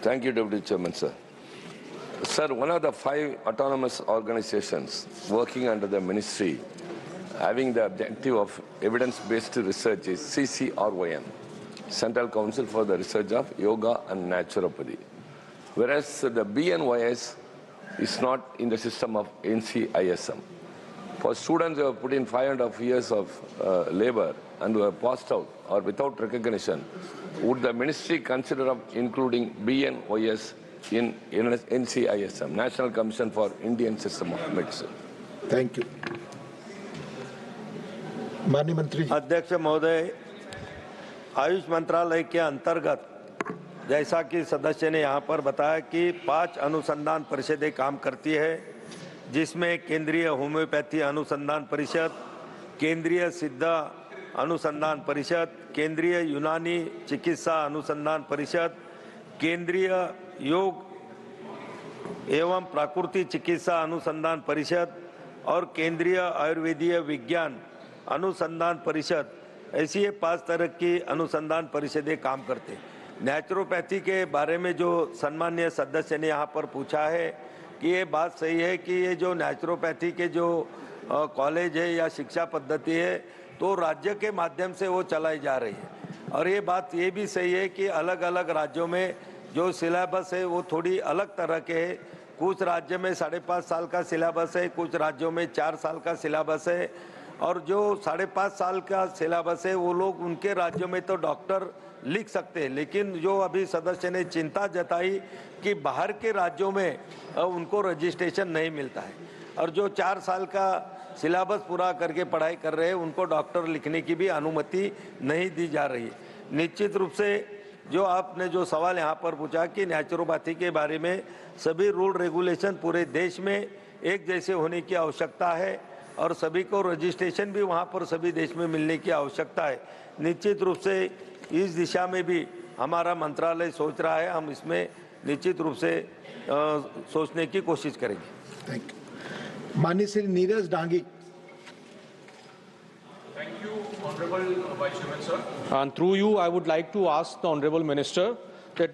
Thank you, Deputy Chairman, sir. Sir, one of the 5 autonomous organizations working under the ministry having the objective of evidence-based research is CCRYN, Central Council for the Research of Yoga and Naturopathy. Whereas the BNYS is not in the system of NCISM. For students who have put in 5.5 years of labor and who have passed out or without recognition, would the ministry consider of including BNYS in NCISM, National Commission for Indian System of Medicine? Thank you. माननीय मंत्री जी। अध्यक्ष महोदय, आयुष मंत्रालय के अंतर्गत जैसा कि सदस्य ने यहाँ पर बताया कि 5 अनुसंधान परिषदें काम करती है, जिसमें केंद्रीय होम्योपैथी अनुसंधान परिषद, केंद्रीय सिद्ध अनुसंधान परिषद, केंद्रीय यूनानी चिकित्सा अनुसंधान परिषद, केंद्रीय योग एवं प्राकृतिक चिकित्सा अनुसंधान परिषद और केंद्रीय आयुर्वेदीय विज्ञान अनुसंधान परिषद, ऐसी ये 5 तरह की अनुसंधान परिषदें काम करते हैं। नेचुरोपैथी के बारे में जो सम्माननीय सदस्य ने यहाँ पर पूछा है कि ये बात सही है कि ये जो नेचुरोपैथी के जो कॉलेज है या शिक्षा पद्धति है तो राज्य के माध्यम से वो चलाई जा रही है और ये बात ये भी सही है कि अलग अलग राज्यों में जो सिलेबस है वो थोड़ी अलग तरह के है। कुछ राज्य में 5.5 साल का सिलेबस है, कुछ राज्यों में 4 साल का सिलेबस है और जो 5.5 साल का सिलेबस है वो लोग उनके राज्यों में तो डॉक्टर लिख सकते हैं, लेकिन जो अभी सदस्य ने चिंता जताई कि बाहर के राज्यों में उनको रजिस्ट्रेशन नहीं मिलता है, और जो 4 साल का सिलेबस पूरा करके पढ़ाई कर रहे हैं उनको डॉक्टर लिखने की भी अनुमति नहीं दी जा रही है। निश्चित रूप से जो आपने जो सवाल यहाँ पर पूछा कि नेचुरोपैथी के बारे में सभी रूल रेगुलेशन पूरे देश में एक जैसे होने की आवश्यकता है और सभी को रजिस्ट्रेशन भी वहाँ पर सभी देश में मिलने की आवश्यकता है। निश्चित रूप से इस दिशा में भी हमारा मंत्रालय सोच रहा है, हम इसमें निश्चित रूप से सोचने की कोशिश करेंगे। Thank you. माननीय Shri Neeraj Dangi. Thank you, Honorable Vice Chairman, sir. And through you, I would like to ask the Honorable Minister that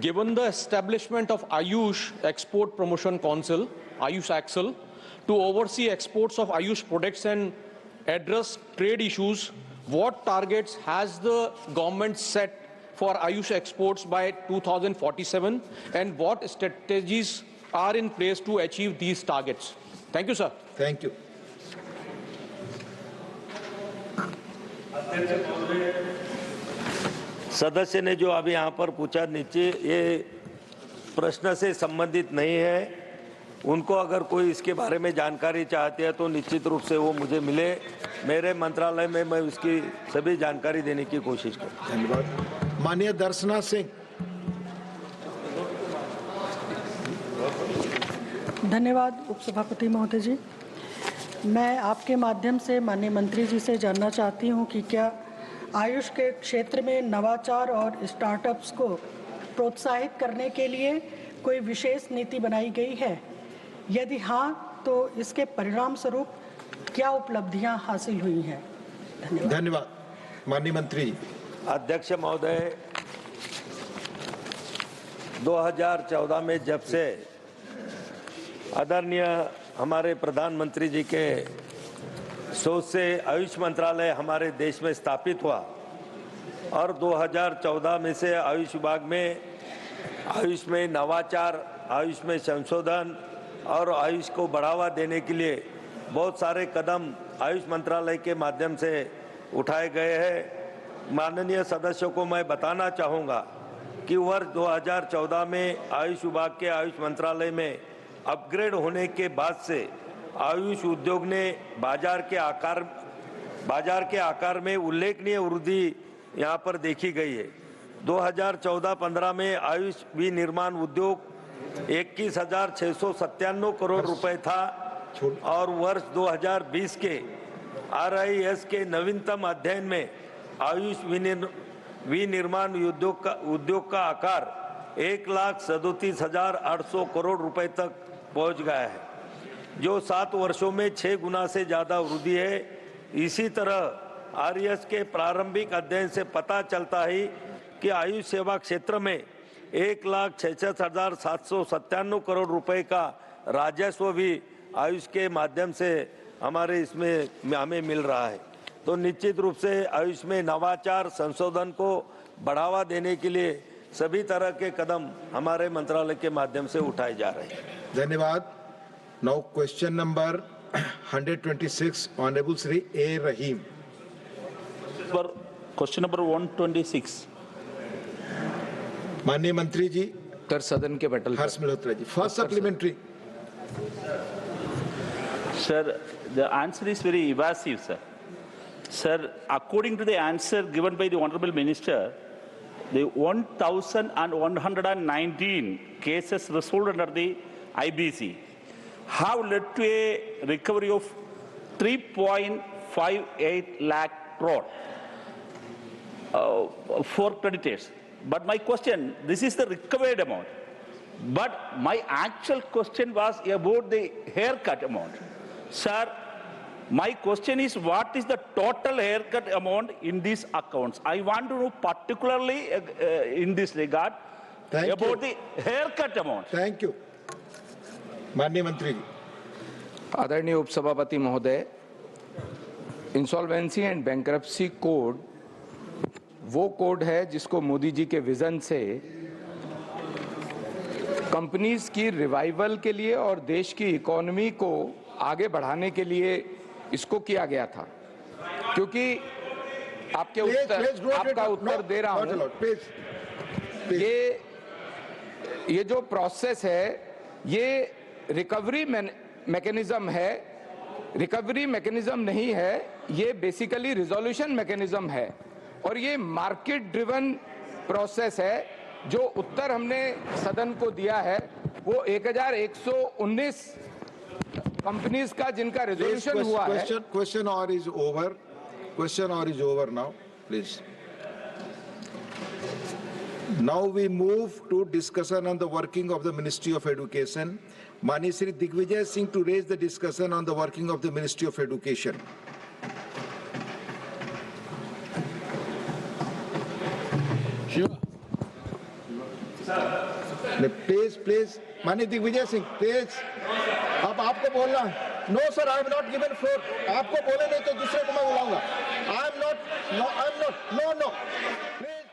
given the establishment of Ayush Export Promotion Council, Ayush Axel, to oversee exports of Ayush products and address trade issues, what targets has the government set for Ayush exports by 2047 and what strategies are in place to achieve these targets? Thank you, sir. Thank you. सदस्य ने जो अभी यहाँ पर पूछा नीचे, ये प्रश्न से संबंधित नहीं है। उनको अगर कोई इसके बारे में जानकारी चाहते हैं तो निश्चित रूप से वो मुझे मिले, मेरे मंत्रालय में मैं उसकी सभी जानकारी देने की कोशिश करूँ। धन्यवाद। माननीय दर्शना सिंह। धन्यवाद उपसभापति महोदय जी। मैं आपके माध्यम से माननीय मंत्री जी से जानना चाहती हूं कि क्या आयुष के क्षेत्र में नवाचार और स्टार्टअप्स को प्रोत्साहित करने के लिए कोई विशेष नीति बनाई गई है? यदि हाँ, तो इसके परिणाम स्वरूप क्या उपलब्धियां हासिल हुई हैं? धन्यवाद। धन्यवाद। माननीय मंत्री। अध्यक्ष महोदय, 2014 में जब से आदरणीय हमारे प्रधानमंत्री जी के सोच से आयुष मंत्रालय हमारे देश में स्थापित हुआ और 2014 में से आयुष विभाग में आयुष में नवाचार, आयुष में संशोधन और आयुष को बढ़ावा देने के लिए बहुत सारे कदम आयुष मंत्रालय के माध्यम से उठाए गए हैं। माननीय सदस्यों को मैं बताना चाहूँगा कि वर्ष 2014 में आयुष विभाग के आयुष मंत्रालय में अपग्रेड होने के बाद से आयुष उद्योग ने बाजार के आकार में उल्लेखनीय वृद्धि यहाँ पर देखी गई है। 2014-15 में आयुष विनिर्माण उद्योग 21,697 करोड़ रुपए था और वर्ष 2020 के RIS के नवीनतम अध्ययन में आयुष विनिर्माण उद्योग का आकार 1,37,800 करोड़ रुपए तक पहुंच गया है, जो 7 वर्षों में 6 गुना से ज्यादा वृद्धि है। इसी तरह RIS के प्रारंभिक अध्ययन से पता चलता है कि आयुष सेवा क्षेत्र में 1,66,797 करोड़ रुपए का राजस्व भी आयुष के माध्यम से हमारे इसमें हमें मिल रहा है। तो निश्चित रूप से आयुष में नवाचार संशोधन को बढ़ावा देने के लिए सभी तरह के कदम हमारे मंत्रालय के माध्यम से उठाए जा रहे हैं। धन्यवाद। Now question number 126, honourable Shri A Rahim. Question number 126। माननीय मंत्री जी, कर सदन के पटल Harsh Malhotra ji, first supplementary. Sir, the answer is very evasive, sir. Sir, according to the answer given by the Honorable Minister, the 1,119 cases resolved under the IBC have led to a recovery of 3.58 lakh crore for creditors. But my question, this is the recovered amount. But my actual question was about the haircut amount. Sir, my question is, what is the total haircut amount in these accounts? I want to know particularly in this regard about the haircut amount. Thank you. माननीय मंत्री जी। आदरणीय उपसभापति महोदय, insolvency and bankruptcy code वो code है जिसको मोदी जी के vision से कंपनीज की रिवाइवल के लिए और देश की इकोनॉमी को आगे बढ़ाने के लिए इसको किया गया था, क्योंकि आपके उत्तर आपका उत्तर दे रहा हूं, ये जो प्रोसेस है ये रिकवरी मैकेनिज्म है, रिकवरी मैकेनिज्म नहीं है, ये बेसिकली रिजोल्यूशन मैकेनिज्म है और ये मार्केट ड्रिवन प्रोसेस है। जो उत्तर हमने सदन को दिया है वो 1119 कंपनीज का जिनका रिजोल्यूशन हुआ है। Question hour is over. Question hour is over now, please. Now we move to discussion on the working of the Ministry of Education. Mani Shri Digvijay Singh to raise the discussion on the working of the Ministry of Education. Sure. Please, Mani Digvijay Singh, please. अब आपको बोलना। No sir, I am not given floor. आपको बोले नहीं तो दूसरे को मैं बुलाऊंगा। I am not. No. Please.